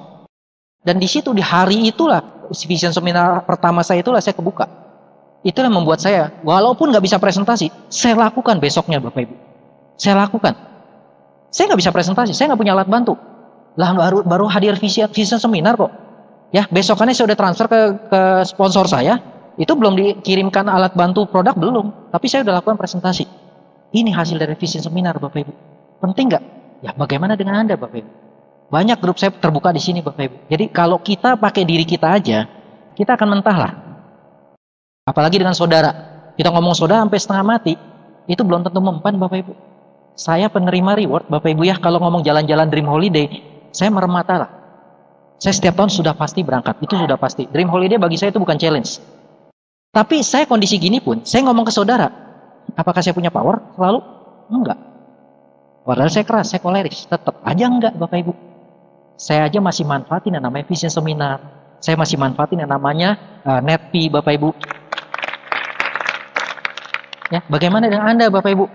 Dan di situ di hari itulah vision seminar pertama saya itulah saya kebuka. Itulah yang membuat saya, walaupun nggak bisa presentasi, saya lakukan besoknya Bapak Ibu. Saya lakukan. Saya nggak bisa presentasi, saya nggak punya alat bantu. Lah baru hadir vision seminar kok. Ya besokannya saya udah transfer ke sponsor saya. Itu belum dikirimkan alat bantu produk belum, tapi saya udah lakukan presentasi. Ini hasil dari vision seminar Bapak Ibu. Penting nggak? Ya bagaimana dengan Anda Bapak Ibu? Banyak grup saya terbuka di sini Bapak Ibu. Jadi kalau kita pakai diri kita aja, kita akan mentah lah. Apalagi dengan saudara. Kita ngomong saudara sampai setengah mati, itu belum tentu mempan Bapak Ibu. Saya penerima reward Bapak Ibu ya, kalau ngomong jalan-jalan dream holiday, saya merem mata lah. Saya setiap tahun sudah pasti berangkat, itu sudah pasti. Dream holiday bagi saya itu bukan challenge. Tapi saya kondisi gini pun, saya ngomong ke saudara, apakah saya punya power? Selalu? Enggak. Padahal saya keras, saya koleris. Tetap aja enggak Bapak Ibu. Saya aja masih manfaatin yang namanya vision seminar. Saya masih manfaatin yang namanya netpi Bapak Ibu. Ya, bagaimana dengan Anda Bapak Ibu?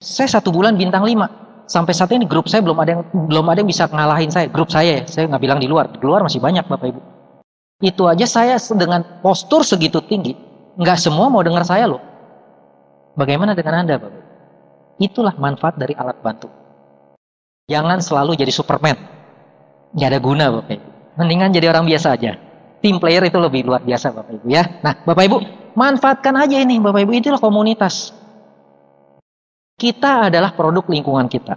Saya 1 bulan bintang 5. Sampai saat ini grup saya belum ada yang bisa ngalahin saya. Grup saya ya, saya nggak bilang di luar. Di luar masih banyak Bapak Ibu. Itu aja saya dengan postur segitu tinggi, nggak semua mau dengar saya loh. Bagaimana dengan Anda Bapak? Itulah manfaat dari alat bantu. Jangan selalu jadi Superman, nggak ada guna Bapak Ibu. Mendingan jadi orang biasa aja. Team player itu lebih luar biasa Bapak Ibu ya. Nah Bapak Ibu, manfaatkan aja ini Bapak Ibu, itulah komunitas. Kita adalah produk lingkungan kita.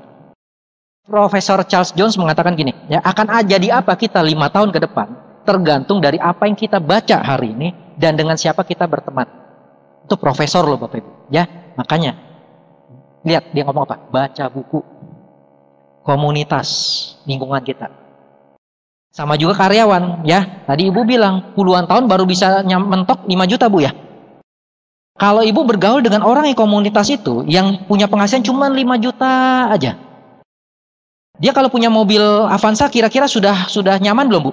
Profesor Charles Jones mengatakan gini, ya akan jadi apa kita 5 tahun ke depan, tergantung dari apa yang kita baca hari ini dan dengan siapa kita berteman. Itu profesor loh Bapak Ibu. Ya, makanya lihat dia ngomong apa? Baca buku. Komunitas lingkungan kita. Sama juga karyawan, ya. Tadi ibu bilang puluhan tahun baru bisa mentok 5 juta bu ya. Kalau ibu bergaul dengan orang yang komunitas itu, yang punya penghasilan cuma 5 juta aja. Dia kalau punya mobil Avanza kira-kira sudah nyaman belum bu?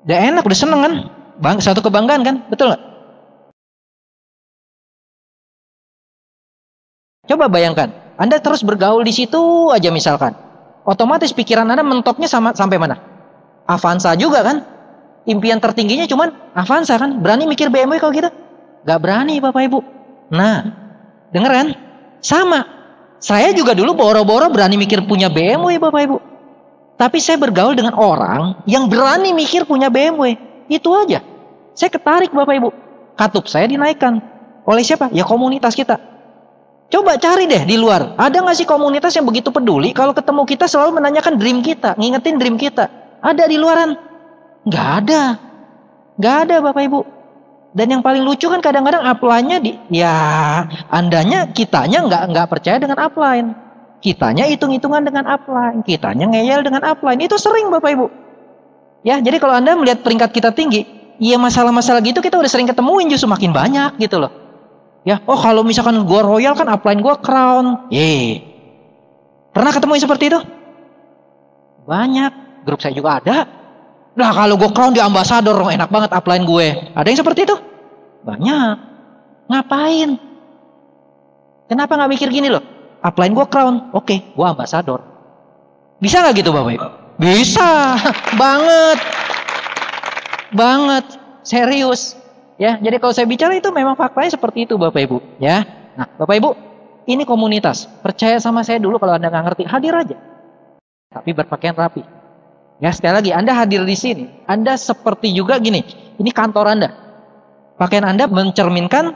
Udah enak, udah seneng kan? Satu kebanggaan kan? Betul nggak? Coba bayangkan, Anda terus bergaul di situ aja misalkan. Otomatis pikiran Anda mentoknya sampai mana? Avanza juga kan? Impian tertingginya cuman Avanza kan? Berani mikir BMW kalau gitu? Gak berani Bapak Ibu. Nah, denger kan? Sama. Saya juga dulu boro-boro berani mikir punya BMW Bapak Ibu. Tapi saya bergaul dengan orang yang berani mikir punya BMW. Itu aja. Saya ketarik Bapak Ibu. Katup saya dinaikkan. Oleh siapa? Ya komunitas kita. Coba cari deh di luar. Ada nggak sih komunitas yang begitu peduli kalau ketemu kita selalu menanyakan dream kita, ngingetin dream kita? Ada di luaran? Nggak ada. Nggak ada Bapak Ibu. Dan yang paling lucu kan kadang-kadang upline-nya andanya, kitanya nggak percaya dengan upline. Kitanya hitung-hitungan dengan upline. Kitanya ngeyel dengan upline. Itu sering Bapak Ibu. Ya, jadi kalau Anda melihat peringkat kita tinggi, ya masalah-masalah gitu kita udah sering ketemuin justru makin banyak gitu loh. Ya, oh kalau misalkan gua royal kan upline gua crown. Pernah ketemu yang seperti itu? Banyak. Grup saya juga ada. Lah kalau gua crown di ambasador, enak banget upline gue. Ada yang seperti itu? Banyak. Ngapain? Kenapa nggak mikir gini loh? Upline gua crown, oke, gua ambasador. Bisa nggak gitu Bapak Ibu? Bisa. Banget. Banget. Serius. Ya, jadi kalau saya bicara itu memang faktanya seperti itu Bapak Ibu, ya. Nah, Bapak Ibu, ini komunitas. Percaya sama saya dulu kalau Anda nggak ngerti, hadir aja. Tapi berpakaian rapi. Ya, sekali lagi Anda hadir di sini, Anda seperti juga gini. Ini kantor Anda. Pakaian Anda mencerminkan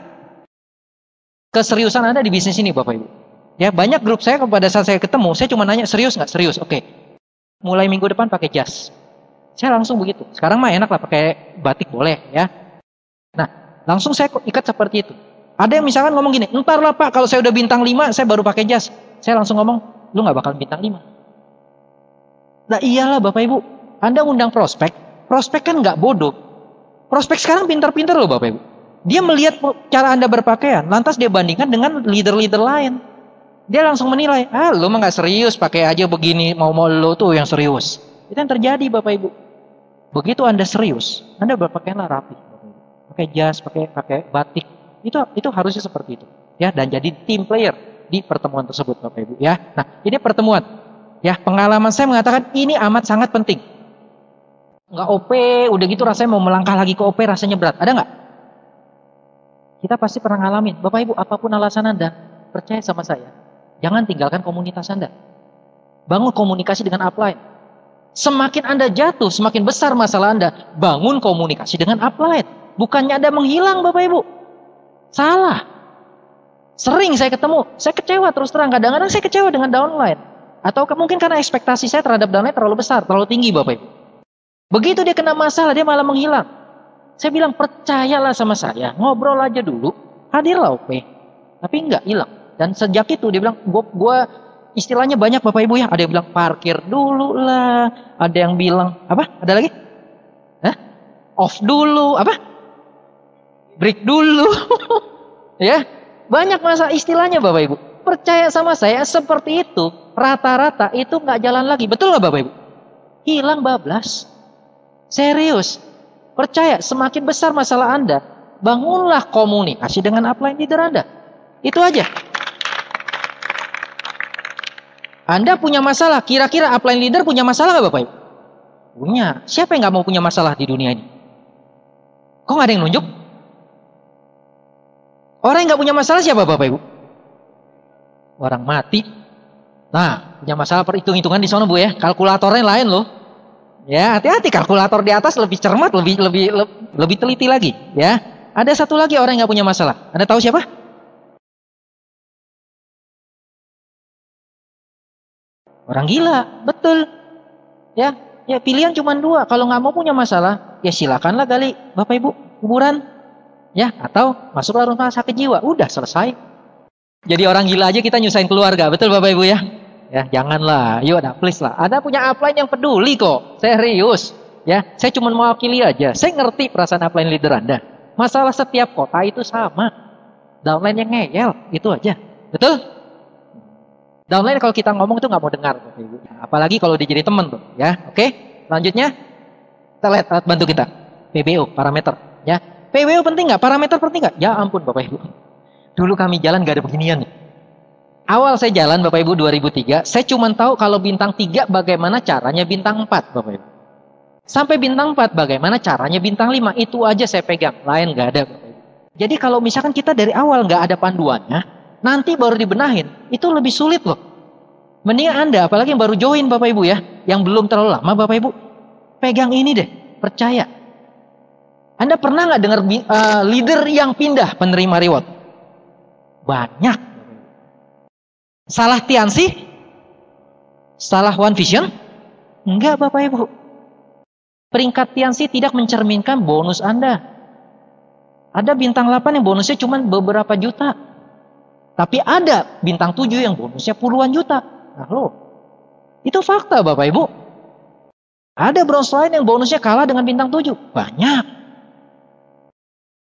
keseriusan Anda di bisnis ini, Bapak Ibu. Ya, banyak grup saya pada saat saya ketemu, saya cuma nanya, "Serius nggak?" "Serius." "Oke. Mulai minggu depan pakai jas." Saya langsung begitu. Sekarang mah enak lah pakai batik boleh, ya. Nah, langsung saya ikat seperti itu. Ada yang misalkan ngomong gini, "Ntar lah Pak, kalau saya udah bintang 5, saya baru pakai jas." Saya langsung ngomong, "Lu gak bakal bintang 5. Nah iyalah Bapak Ibu, Anda undang prospek kan gak bodoh. Prospek sekarang pintar-pintar loh Bapak Ibu. Dia melihat cara Anda berpakaian, lantas dia bandingkan dengan leader-leader lain. Dia langsung menilai, lu mah gak serius, pakai aja begini, mau lo tuh yang serius. Itu yang terjadi Bapak Ibu. Begitu Anda serius, Anda berpakaianlah rapi. Pakai jas, pakai batik, itu harusnya seperti itu, ya. Dan jadi team player di pertemuan tersebut, Bapak Ibu, ya. Nah, ini pertemuan, ya. Pengalaman saya mengatakan ini amat sangat penting. Nggak OP, udah gitu rasanya mau melangkah lagi ke OP rasanya berat. Ada nggak? Kita pasti pernah ngalamin, Bapak Ibu. Apapun alasan Anda, percaya sama saya, jangan tinggalkan komunitas Anda. Bangun komunikasi dengan upline. Semakin Anda jatuh, semakin besar masalah Anda. Bangun komunikasi dengan upline. Bukannya Anda menghilang Bapak Ibu. Salah. Sering saya ketemu, saya kecewa terus terang. Kadang-kadang saya kecewa dengan downline. Atau mungkin karena ekspektasi saya terhadap downline terlalu besar, terlalu tinggi Bapak Ibu. Begitu dia kena masalah, dia malah menghilang. Saya bilang, percayalah sama saya, ngobrol aja dulu, hadirlah OP. Tapi enggak, hilang. Dan sejak itu dia bilang, gue istilahnya banyak Bapak Ibu ya. Ada yang bilang parkir dulu lah. Ada yang bilang, apa? Ada lagi? Off dulu, apa? Break dulu. Ya, banyak masa istilahnya Bapak Ibu. Percaya sama saya seperti itu, rata-rata itu nggak jalan lagi. Betul nggak Bapak Ibu? Hilang bablas. Serius. Percaya, semakin besar masalah Anda, bangunlah komunikasi dengan upline leader Anda. Itu aja. Anda punya masalah, kira-kira upline leader punya masalah nggak Bapak Ibu? Punya. Siapa yang nggak mau punya masalah di dunia ini? Kok nggak ada yang nunjuk? Orang yang nggak punya masalah siapa Bapak Ibu? Orang mati. Nah, punya masalah perhitung-hitungan di sana Bu ya. Kalkulatornya lain loh. Ya, hati-hati, kalkulator di atas lebih cermat, lebih teliti lagi, ya. Ada satu lagi orang yang nggak punya masalah. Anda tahu siapa? Orang gila, betul. Ya, pilihan cuma dua. Kalau nggak mau punya masalah, ya silakanlah gali Bapak Ibu kuburan. Ya, atau masuklah rumah sakit jiwa. Udah selesai. Jadi orang gila aja kita nyusahin keluarga. Betul Bapak Ibu ya? Ya, janganlah. Yuk, nah, please lah. Anda punya upline yang peduli kok. Serius. Ya, saya cuma mewakili aja. Saya ngerti perasaan upline leader Anda. Masalah setiap kota itu sama. Downline yang ngeyel, itu aja. Betul? Downline kalau kita ngomong itu nggak mau dengar, Bapak Ibu. Apalagi kalau dia jadi teman tuh, ya. Oke? Selanjutnya, kita lihat alat bantu kita. PBO, parameter. Ya, PBO penting nggak? Parameter penting nggak? Ya ampun, Bapak Ibu. Dulu kami jalan nggak ada beginian nih. Awal saya jalan Bapak Ibu 2003, saya cuma tahu kalau bintang 3 bagaimana caranya bintang 4 Bapak Ibu. Sampai bintang 4 bagaimana caranya bintang 5, itu aja saya pegang, lain nggak ada Bapak Ibu. Jadi kalau misalkan kita dari awal nggak ada panduannya, nanti baru dibenahin, itu lebih sulit loh. Mending Anda, apalagi yang baru join Bapak Ibu ya, yang belum terlalu lama Bapak Ibu, pegang ini deh, percaya. Anda pernah nggak dengar leader yang pindah penerima reward? Banyak. Salah Tiansi? Salah One Vision? Enggak Bapak Ibu. Peringkat Tiansi tidak mencerminkan bonus Anda. Ada bintang 8 yang bonusnya cuma beberapa juta. Tapi ada bintang 7 yang bonusnya puluhan juta. Nah loh, itu fakta Bapak Ibu. Ada bronze lain yang bonusnya kalah dengan bintang 7. Banyak.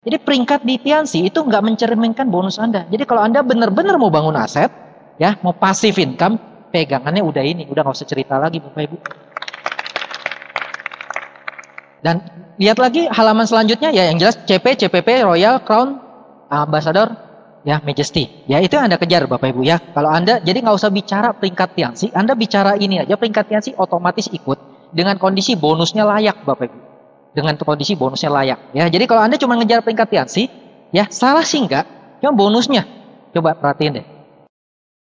Jadi peringkat di Tiansi itu nggak mencerminkan bonus Anda. Jadi kalau Anda benar-benar mau bangun aset, ya, mau passive income, pegangannya udah ini, udah nggak usah cerita lagi Bapak Ibu. Dan lihat lagi halaman selanjutnya ya, yang jelas CP, CPP, Royal, Crown, Ambassador, ya, Majesty. Ya, itu yang Anda kejar Bapak Ibu ya. Kalau Anda jadi nggak usah bicara peringkat Tiansi, Anda bicara ini aja, peringkat Tiansi otomatis ikut dengan kondisi bonusnya layak Bapak Ibu. Dengan kondisi bonusnya layak. Ya, jadi kalau Anda cuma ngejar peringkat Tiansi, ya salah sih enggak, cuma bonusnya. Coba perhatiin deh.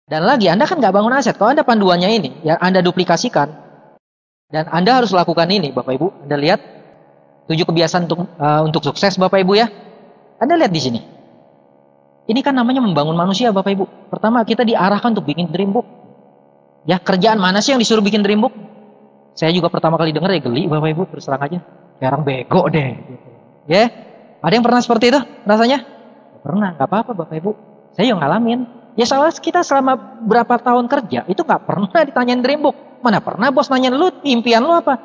Dan lagi Anda kan nggak bangun aset. Kalau Anda panduannya ini, ya Anda duplikasikan, dan Anda harus lakukan ini, Bapak Ibu. Anda lihat 7 kebiasaan untuk sukses, Bapak Ibu ya. Anda lihat di sini. Ini kan namanya membangun manusia, Bapak Ibu. Pertama kita diarahkan untuk bikin dream book. Ya, kerjaan mana sih yang disuruh bikin dream book? Saya juga pertama kali dengar ya geli, Bapak Ibu, terus terang aja. Kayak orang bego deh. Gitu. Ya, ada yang pernah seperti itu rasanya? Pernah, nggak apa-apa Bapak Ibu. Saya yang ngalamin. Ya soalnya kita selama berapa tahun kerja itu nggak pernah ditanyain dream book. Mana pernah bos nanyain lu impian lu apa?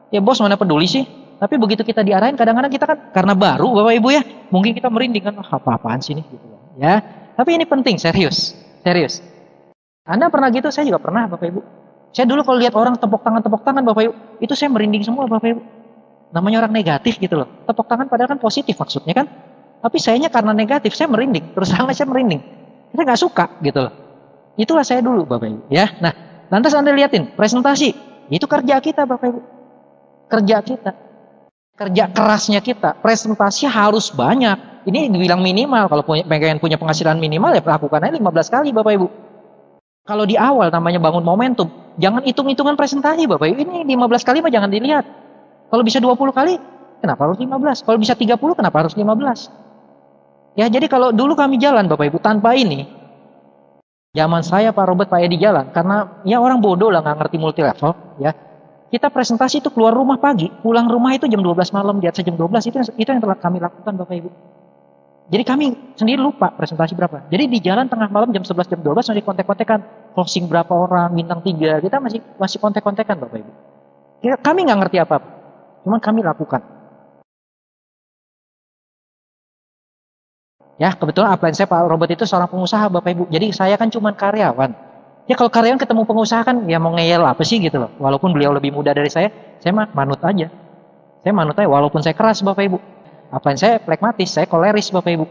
Ya bos mana peduli sih. Tapi begitu kita diarahin kadang-kadang kita kan karena baru Bapak Ibu ya, mungkin kita merinding kan, apa-apaan sih nih gitu ya. Tapi ini penting, serius. Anda pernah gitu? Saya juga pernah Bapak Ibu. Saya dulu kalau lihat orang tepuk tangan Bapak Ibu, itu saya merinding semua Bapak Ibu. Namanya orang negatif gitu loh. Tepuk tangan padahal kan positif maksudnya kan. Tapi sayanya karena negatif saya merinding. Terus terang saya merinding. Saya nggak suka gitu loh. Itulah saya dulu Bapak Ibu ya. Nah, lantas Anda liatin presentasi. Itu kerja kita Bapak Ibu. Kerja kita. Kerja kerasnya kita. Presentasi harus banyak. Ini dibilang minimal. Kalau pengen punya penghasilan minimal ya lakukan aja 15 kali Bapak Ibu. Kalau di awal namanya bangun momentum, jangan hitung-hitungan presentasi Bapak Ibu. Ini 15 kali mah jangan dilihat. Kalau bisa 20 kali, kenapa harus 15? Kalau bisa 30, kenapa harus 15? Ya, jadi kalau dulu kami jalan Bapak Ibu tanpa ini, zaman saya Pak Robert, Pak Edi jalan, karena ya orang bodoh lah nggak ngerti multi level, ya. Kita presentasi itu keluar rumah pagi, pulang rumah itu jam 12 malam, di atas jam 12, itu yang telah kami lakukan Bapak Ibu. Jadi kami sendiri lupa presentasi berapa. Jadi di jalan tengah malam jam 11, jam 12 masih kontek-kontekan, closing berapa orang, bintang 3, kita masih kontek-kontekan Bapak Ibu. Kami nggak ngerti apa-apa. Cuma kami lakukan. Ya, kebetulan upline saya Pak Robert itu seorang pengusaha Bapak Ibu. Jadi saya kan cuma karyawan. Ya kalau karyawan ketemu pengusaha kan ya mau ngeyel apa sih gitu loh. Walaupun beliau lebih muda dari saya mah manut aja. Saya manut aja walaupun saya keras Bapak Ibu. Upline saya pragmatis, saya koleris Bapak Ibu.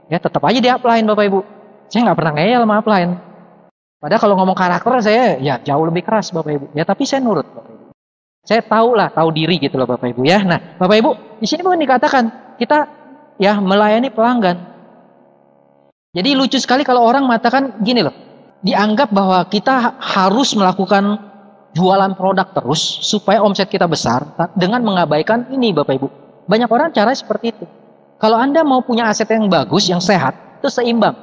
Ya tetap aja di upline Bapak Ibu. Saya nggak pernah ngeyel sama upline. Padahal kalau ngomong karakter saya ya jauh lebih keras Bapak Ibu. Ya tapi saya nurut Bapak Ibu. Saya tahu diri gitu loh Bapak Ibu ya. Nah, Bapak Ibu, di sini bukan dikatakan kita ya melayani pelanggan. Jadi lucu sekali kalau orang mengatakan gini loh. Dianggap bahwa kita harus melakukan jualan produk terus supaya omset kita besar dengan mengabaikan ini Bapak Ibu. Banyak orang caranya seperti itu. Kalau Anda mau punya aset yang bagus, yang sehat, itu seimbang.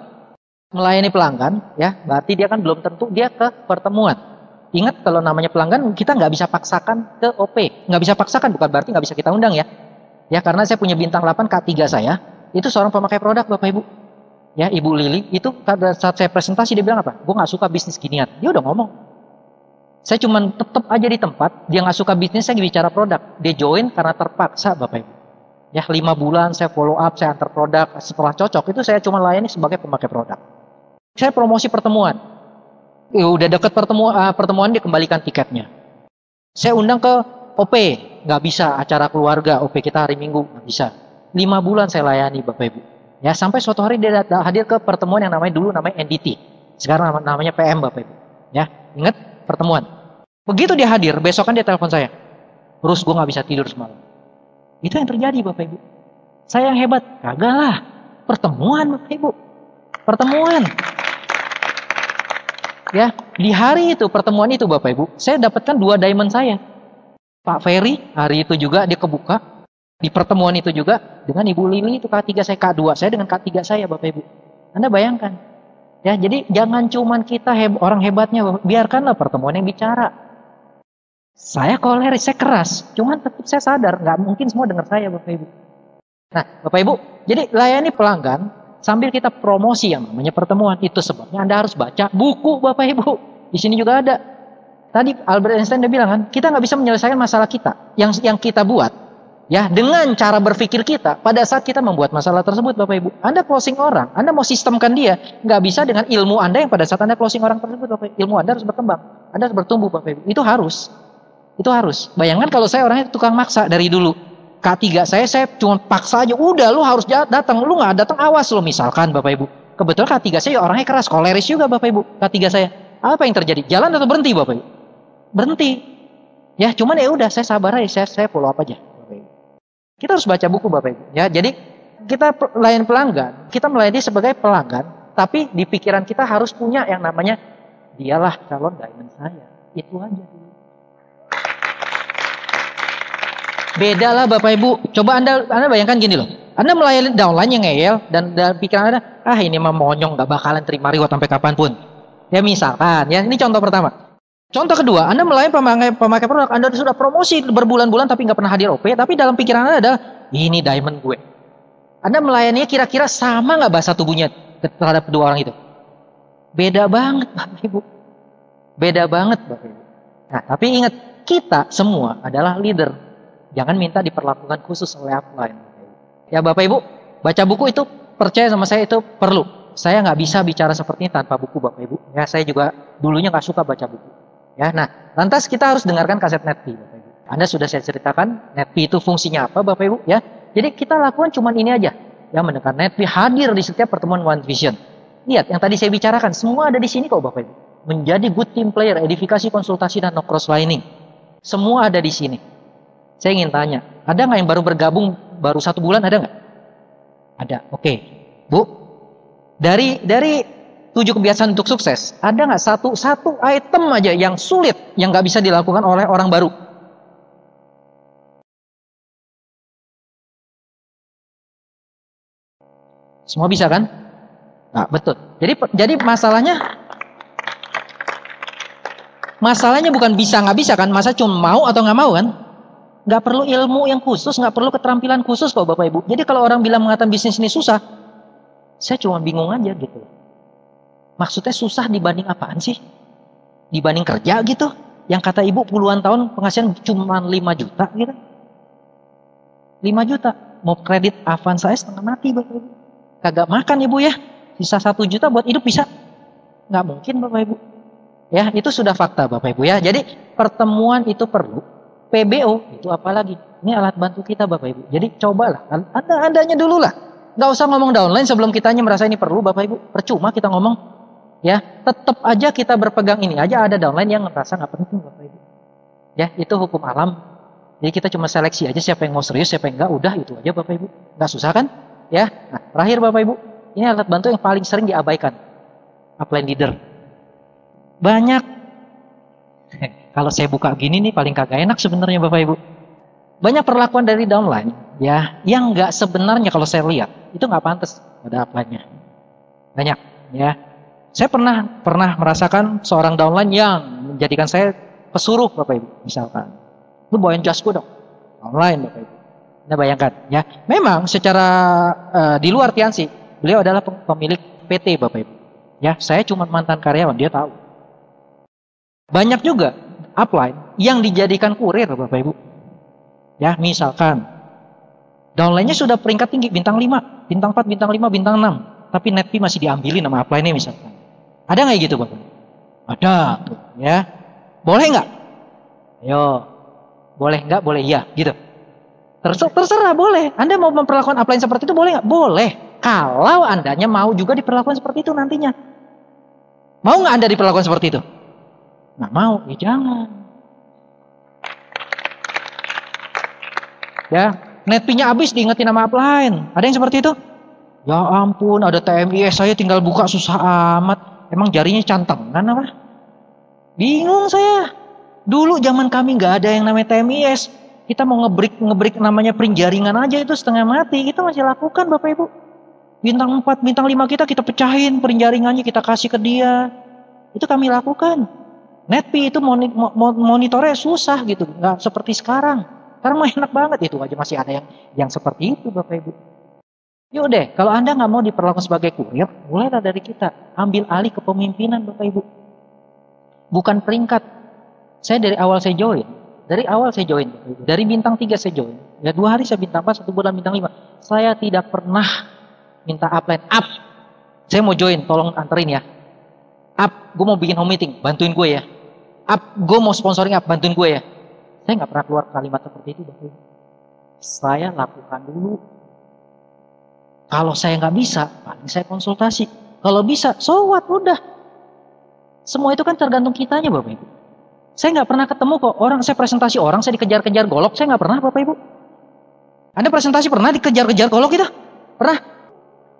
Melayani pelanggan ya, berarti dia kan belum tentu dia ke pertemuan. Ingat kalau namanya pelanggan kita nggak bisa paksakan ke OP. Nggak bisa paksakan bukan berarti nggak bisa kita undang ya. Ya karena saya punya bintang 8 K3 saya. Itu seorang pemakai produk Bapak Ibu. Ya Ibu Lili itu pada saat saya presentasi dia bilang apa? Gue nggak suka bisnis ginian. Dia udah ngomong. Saya cuma tetap aja di tempat, dia nggak suka bisnis, saya bicara produk. Dia join karena terpaksa Bapak Ibu. Ya 5 bulan saya follow up, saya antar produk, setelah cocok itu saya cuma layani sebagai pemakai produk. Saya promosi pertemuan. Udah deket pertemuan dia kembalikan tiketnya. Saya undang ke OP, nggak bisa, acara keluarga, OP kita hari Minggu, nggak bisa. 5 bulan saya layani Bapak Ibu. Ya sampai suatu hari dia hadir ke pertemuan yang namanya NDT. Sekarang namanya PM Bapak Ibu. Ya, ingat pertemuan. Begitu dia hadir, besokan dia telepon saya. Terus gue nggak bisa tidur semalam. Itu yang terjadi Bapak Ibu. Saya yang hebat, kagak lah. Pertemuan Bapak Ibu. Pertemuan. Ya, di hari itu pertemuan itu Bapak Ibu, saya dapatkan 2 diamond saya. Pak Ferry hari itu juga dia kebuka. Di pertemuan itu juga dengan Ibu Lili itu K3 saya, K2 saya dengan K3 saya Bapak Ibu. Anda bayangkan. Ya, jadi jangan cuman kita orang hebatnya, biarkanlah pertemuan yang bicara. Saya koleris, saya keras, cuman tetap saya sadar nggak mungkin semua dengar saya Bapak Ibu. Nah, Bapak Ibu, jadi layani pelanggan sambil kita promosi yang namanya pertemuan. Itu sebabnya Anda harus baca buku Bapak Ibu. Di sini juga ada. Tadi Albert Einstein udah bilang kan, kita nggak bisa menyelesaikan masalah kita yang kita buat. Ya, dengan cara berpikir kita pada saat kita membuat masalah tersebut Bapak Ibu. Anda closing orang, Anda mau sistemkan dia, nggak bisa dengan ilmu Anda yang pada saat Anda closing orang tersebut Bapak Ibu. Ilmu Anda harus berkembang, Anda harus bertumbuh Bapak Ibu. Itu harus. Bayangkan kalau saya orangnya tukang maksa dari dulu. K3 saya cuma paksa aja. Udah lu harus datang, lu nggak datang awas lu misalkan Bapak Ibu. Kebetulan K3 saya orangnya keras, koleris juga Bapak Ibu. K3 saya. Apa yang terjadi? Jalan atau berhenti Bapak Ibu? Berhenti. Ya, cuman ya udah saya sabar aja, saya follow up aja. Kita harus baca buku Bapak Ibu. Ya, jadi kita layan pelanggan, kita melayani sebagai pelanggan, tapi di pikiran kita harus punya yang namanya dialah calon diamond saya. Itu aja. Beda lah Bapak Ibu. Coba Anda bayangkan gini loh. Anda melayani downline yang ngeyel dan pikiran Anda, ini mah monyong, nggak bakalan terima reward sampai kapanpun. Ya misalkan, ya ini contoh pertama. Contoh kedua, Anda melayani pemakai produk, Anda sudah promosi berbulan-bulan tapi nggak pernah hadir OP, tapi dalam pikiran Anda ada, ini diamond gue. Anda melayaninya kira-kira sama nggak bahasa tubuhnya terhadap kedua orang itu? Beda banget Bapak Ibu. Beda banget Bapak Ibu. Nah, tapi ingat, kita semua adalah leader. Jangan minta diperlakukan khusus oleh upline. Ya Bapak Ibu, baca buku itu percaya sama saya itu perlu. Saya nggak bisa bicara seperti ini tanpa buku Bapak Ibu. Ya saya juga dulunya nggak suka baca buku. Ya, nah lantas kita harus dengarkan kaset NetP Bapak Ibu. Anda sudah saya ceritakan NetP itu fungsinya apa Bapak Ibu ya. Jadi kita lakukan cuma ini aja. Ya mendengar NetP hadir di setiap pertemuan One Vision. Lihat yang tadi saya bicarakan semua ada di sini kok Bapak Ibu. Menjadi good team player, edifikasi, konsultasi dan no cross lining. Semua ada di sini. Saya ingin tanya, ada nggak yang baru bergabung baru 1 bulan, ada nggak? Ada, oke. Bu, dari 7 kebiasaan untuk sukses, ada nggak satu item aja yang sulit, yang nggak bisa dilakukan oleh orang baru? Semua bisa kan? Nah, betul. Jadi masalahnya bukan bisa nggak bisa kan? Masa cuma mau atau nggak mau kan? Nggak perlu ilmu yang khusus, nggak perlu keterampilan khusus kok Bapak Ibu. Jadi kalau orang bilang mengatakan bisnis ini susah, saya cuma bingung aja gitu. Maksudnya susah dibanding apaan sih? Dibanding kerja gitu? Yang kata ibu puluhan tahun penghasilan cuma 5 juta gitu. 5 juta. Mau kredit Avans saya setengah mati Bapak Ibu. Kagak makan Ibu ya. Sisa 1 juta buat hidup bisa? Nggak mungkin Bapak Ibu. Ya, itu sudah fakta Bapak Ibu ya. Jadi pertemuan itu perlu. PBO itu apalagi? Ini alat bantu kita Bapak Ibu. Jadi cobalah, andanya dulu lah. Nggak usah ngomong downline sebelum kitanya merasa ini perlu Bapak Ibu. Percuma kita ngomong. Ya, tetap aja kita berpegang ini aja ada downline yang merasa nggak penting Bapak Ibu. Ya, itu hukum alam. Jadi kita cuma seleksi aja siapa yang mau serius, siapa yang enggak, udah itu aja Bapak Ibu. Nggak susah kan? Ya, nah terakhir Bapak Ibu, ini alat bantu yang paling sering diabaikan. Upline leader. Banyak. Kalau saya buka gini nih paling kagak enak sebenarnya Bapak Ibu. Banyak perlakuan dari downline ya yang nggak sebenarnya kalau saya lihat itu nggak pantas pada upline-nya. Banyak ya. Saya pernah merasakan seorang downline yang menjadikan saya pesuruh Bapak Ibu misalkan. Lu bawain jasku dong. Downline Bapak Ibu. Anda bayangkan ya. Memang secara di luar Tiansi beliau adalah pemilik PT Bapak Ibu. Ya, saya cuma mantan karyawan, dia tahu. Banyak juga upline yang dijadikan kurir Bapak Ibu. Ya, misalkan downline-nya sudah peringkat tinggi, bintang 5, bintang 4, bintang 5, bintang 6, tapi net fee masih diambilin sama upline-nya misalkan. Ada nggak gitu Bapak? Ada tuh, ya. Boleh nggak? Ayo, boleh nggak? Boleh ya, gitu. Terserah boleh. Anda mau memperlakukan upline seperti itu boleh nggak? Boleh. Kalau Andanya mau juga diperlakukan seperti itu nantinya. Mau nggak Anda diperlakukan seperti itu? Nggak mau, ya jangan. Ya, net fee-nya habis diingetin sama upline. Ada yang seperti itu? Ya ampun, ada TMIS saya tinggal buka susah amat. Emang jarinya cantengan apa? Bingung saya. Dulu zaman kami nggak ada yang namanya TMIS. Kita mau ngebreak namanya print jaringan aja itu setengah mati. Kita masih lakukan Bapak Ibu. Bintang 4, bintang 5 kita pecahin print jaringannya, kita kasih ke dia. Itu kami lakukan. Net fee itu monitornya susah gitu. Nggak seperti sekarang. Sekarang mah enak banget, itu aja masih ada yang seperti itu Bapak Ibu. Yuk deh, kalau Anda nggak mau diperlakukan sebagai kurir, mulailah dari kita. Ambil alih kepemimpinan Bapak Ibu. Bukan peringkat. Saya dari awal saya join. Dari bintang 3 saya join. Ya 2 hari saya bintang 4, 1 bulan bintang 5. Saya tidak pernah minta upline. Up, saya mau join, tolong anterin ya. Up, gue mau bikin home meeting, bantuin gue ya. Up, gue mau sponsoring up, bantuin gue ya. Saya nggak pernah keluar kalimat seperti itu Bapak Ibu. Saya lakukan dulu. Kalau saya nggak bisa, paling saya konsultasi. Kalau bisa, so what, udah. Semua itu kan tergantung kitanya Bapak Ibu. Saya nggak pernah ketemu kok orang, saya presentasi orang, saya dikejar-kejar golok, saya nggak pernah Bapak Ibu. Anda presentasi pernah dikejar-kejar golok gitu? Pernah?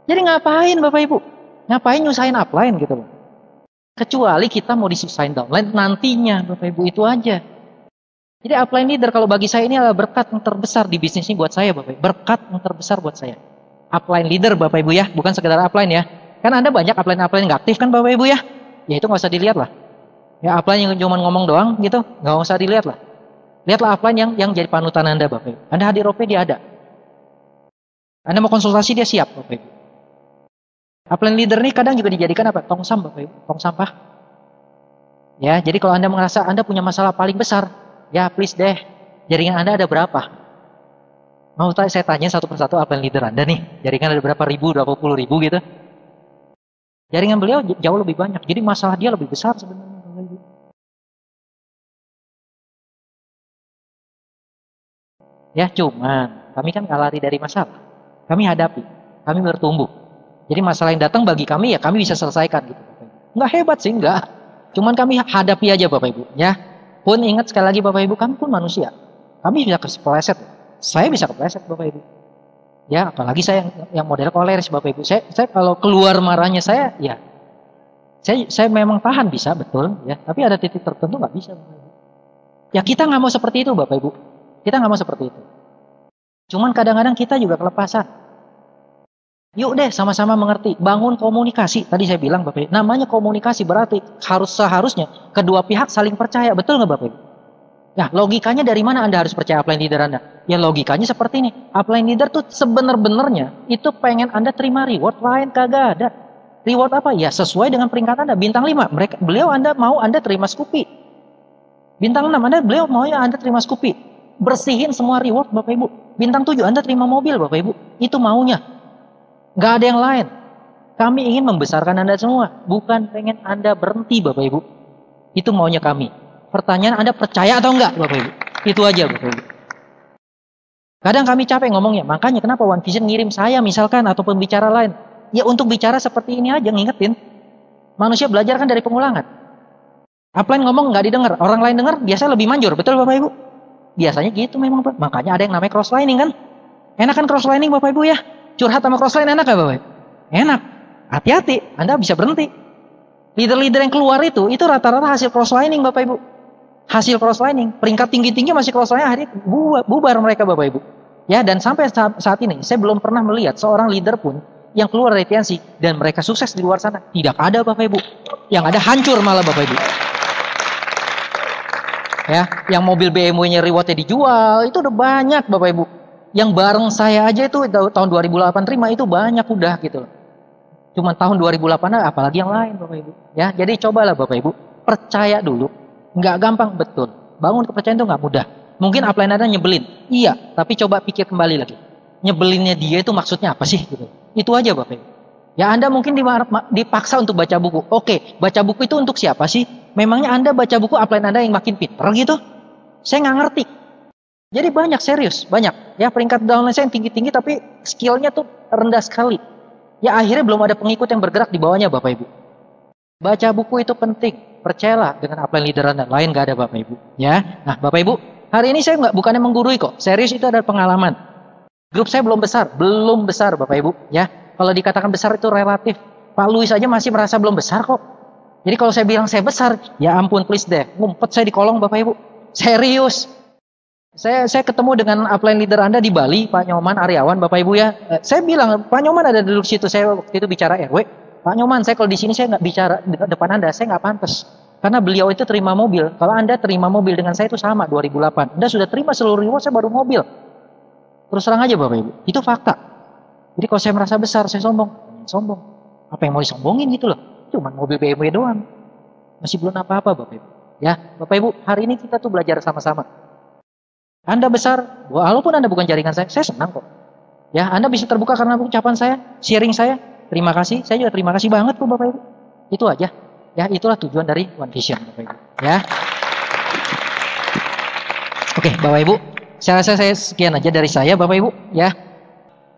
Jadi ngapain Bapak Ibu? Ngapain nyusahin upline gitu loh? Kecuali kita mau disusahin downline nantinya Bapak Ibu, itu aja. Jadi upline leader kalau bagi saya ini adalah berkat yang terbesar di bisnis ini buat saya Bapak Ibu. Berkat yang terbesar buat saya. Upline leader Bapak Ibu ya, bukan sekedar upline ya. Kan Anda banyak upline-upline nggak aktif kan Bapak Ibu ya? Ya itu nggak usah dilihat lah. Ya upline yang cuma ngomong doang gitu, nggak usah dilihat lah. Lihatlah upline yang jadi panutan Anda Bapak Ibu. Anda hadir OP dia ada. Anda mau konsultasi dia siap Bapak Ibu. Upline leader ini kadang juga dijadikan apa? Tong sampah Bapak Ibu, tong sampah. Ya, jadi kalau Anda merasa Anda punya masalah paling besar, ya please deh, jaringan Anda ada berapa? Mau saya tanya satu persatu upline leader Anda nih, jaringan ada berapa ribu, berapa puluh ribu gitu? Jaringan beliau jauh lebih banyak, jadi masalah dia lebih besar sebenarnya. Ya cuman, kami kan nggak lari dari masalah. Kami hadapi, kami bertumbuh. Jadi masalah yang datang bagi kami ya kami bisa selesaikan gitu. Nggak hebat sih, nggak. Cuman kami hadapi aja Bapak Ibu. Ya, pun ingat sekali lagi Bapak Ibu, kami pun manusia. Kami bisa kepleset. Saya bisa kepleset Bapak Ibu. Ya, apalagi saya yang model koleris Bapak Ibu. Saya kalau keluar marahnya saya, ya saya memang tahan bisa betul ya. Tapi ada titik tertentu nggak bisa Bapak Ibu. Ya kita nggak mau seperti itu Bapak Ibu. Kita nggak mau seperti itu. Cuman kadang-kadang kita juga kelepasan. Yuk deh sama-sama mengerti. Bangun komunikasi. Tadi saya bilang Bapak Ibu. Namanya komunikasi berarti seharusnya kedua pihak saling percaya. Betul nggak Bapak Ibu? Nah logikanya dari mana Anda harus percaya upline leader Anda? Ya logikanya seperti ini. Upline leader tuh sebenar-benarnya itu pengen Anda terima reward lain kagak ada. Reward apa? Ya sesuai dengan peringkat Anda. Bintang 5. Beliau Anda mau Anda terima Scoopy. Bintang 6 beliau mau ya Anda terima Scoopy. Bersihin semua reward Bapak Ibu. Bintang 7 Anda terima mobil Bapak Ibu. Itu maunya. Gak ada yang lain. Kami ingin membesarkan Anda semua. Bukan pengen Anda berhenti Bapak Ibu. Itu maunya kami. Pertanyaan Anda percaya atau enggak Bapak Ibu? Itu aja Bapak Ibu. Kadang kami capek ngomongnya. Makanya kenapa One Vision ngirim saya misalkan atau pembicara lain. Ya untuk bicara seperti ini aja ngingetin. Manusia belajar kan dari pengulangan. Upline ngomong nggak didengar. Orang lain dengar biasanya lebih manjur. Betul Bapak Ibu? Biasanya gitu memang Pak. Makanya ada yang namanya crosslining kan. Enak kan crosslining Bapak Ibu ya? Curhat sama crossline enak gak Bapak Ibu? Enak. Hati-hati, Anda bisa berhenti. Leader-leader yang keluar itu rata-rata hasil crosslining Bapak Ibu. Hasil crosslining, peringkat tinggi-tinggi masih crosslining, akhirnya bubar mereka Bapak Ibu. Ya, dan sampai saat ini saya belum pernah melihat seorang leader pun yang keluar dari TNC dan mereka sukses di luar sana. Tidak ada Bapak Ibu. Yang ada hancur malah Bapak Ibu. Ya, yang mobil BMW-nya rewardnya dijual, itu udah banyak Bapak Ibu. Yang bareng saya aja itu tahun 2008 terima itu banyak udah gitu. Cuma tahun 2008 apalagi yang lain Bapak Ibu. Ya, jadi cobalah Bapak Ibu, percaya dulu. Nggak gampang, betul. Bangun kepercayaan itu nggak mudah. Mungkin upline Anda nyebelin. Iya, tapi coba pikir kembali lagi. Nyebelinnya dia itu maksudnya apa sih? Gitu. Itu aja Bapak Ibu. Ya Anda mungkin dipaksa untuk baca buku. Oke, baca buku itu untuk siapa sih? Memangnya Anda baca buku upline Anda yang makin pinter gitu? Saya nggak ngerti. Jadi banyak, serius, banyak. Ya peringkat downline saya yang tinggi-tinggi tapi skillnya tuh rendah sekali. Ya akhirnya belum ada pengikut yang bergerak di bawahnya Bapak Ibu. Baca buku itu penting. Percayalah dengan upline leader Anda. Lain nggak ada Bapak Ibu. Ya, nah Bapak Ibu, hari ini saya bukannya menggurui kok. Serius, itu adalah pengalaman. Grup saya belum besar Bapak Ibu. Ya, kalau dikatakan besar itu relatif. Pak Luis aja masih merasa belum besar kok. Jadi kalau saya bilang saya besar, ya ampun please deh, ngumpet saya di kolong Bapak Ibu. Serius. Saya ketemu dengan upline leader Anda di Bali, Pak Nyoman Aryawan, Bapak Ibu ya. Saya bilang, Pak Nyoman ada duduk situ. Saya waktu itu bicara RW. Pak Nyoman, saya kalau di sini saya nggak bicara di depan Anda, saya nggak pantas. Karena beliau itu terima mobil. Kalau Anda terima mobil dengan saya itu sama 2008. Anda sudah terima seluruh reward, saya baru mobil. Terus terang aja Bapak Ibu, itu fakta. Jadi kalau saya merasa besar, saya sombong. Sombong. Apa yang mau disombongin gitu loh? Cuman mobil BMW doang. Masih belum apa-apa Bapak Ibu. Ya, Bapak Ibu, hari ini kita tuh belajar sama-sama. Anda besar, walaupun Anda bukan jaringan saya senang kok. Ya, Anda bisa terbuka karena ucapan saya, sharing saya. Terima kasih, saya juga terima kasih banget kok Bapak Ibu. Itu aja. Ya, itulah tujuan dari One Vision Bapak Ibu. Ya. Oke, Bapak Ibu, saya rasa saya sekian aja dari saya Bapak Ibu. Ya.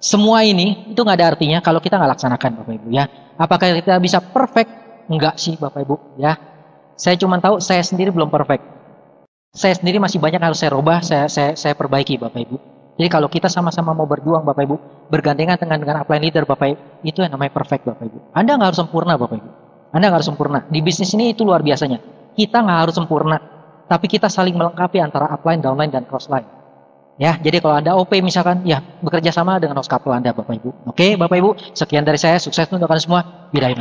Semua ini itu nggak ada artinya kalau kita nggak laksanakan Bapak Ibu. Ya. Apakah kita bisa perfect? Enggak sih Bapak Ibu. Ya. Saya cuma tahu saya sendiri belum perfect. Saya sendiri masih banyak harus saya rubah, saya perbaiki Bapak Ibu. Jadi kalau kita sama-sama mau berjuang Bapak Ibu, bergandengan dengan upline leader Bapak Ibu, itu yang namanya perfect Bapak Ibu. Anda nggak harus sempurna Bapak Ibu. Anda nggak harus sempurna. Di bisnis ini itu luar biasanya. Kita nggak harus sempurna, tapi kita saling melengkapi antara upline, downline, dan crossline. Ya, jadi kalau Anda OP misalkan, ya bekerja sama dengan host couple Anda Bapak Ibu. Oke Bapak Ibu, sekian dari saya. Sukses untuk kalian semua. Bidai.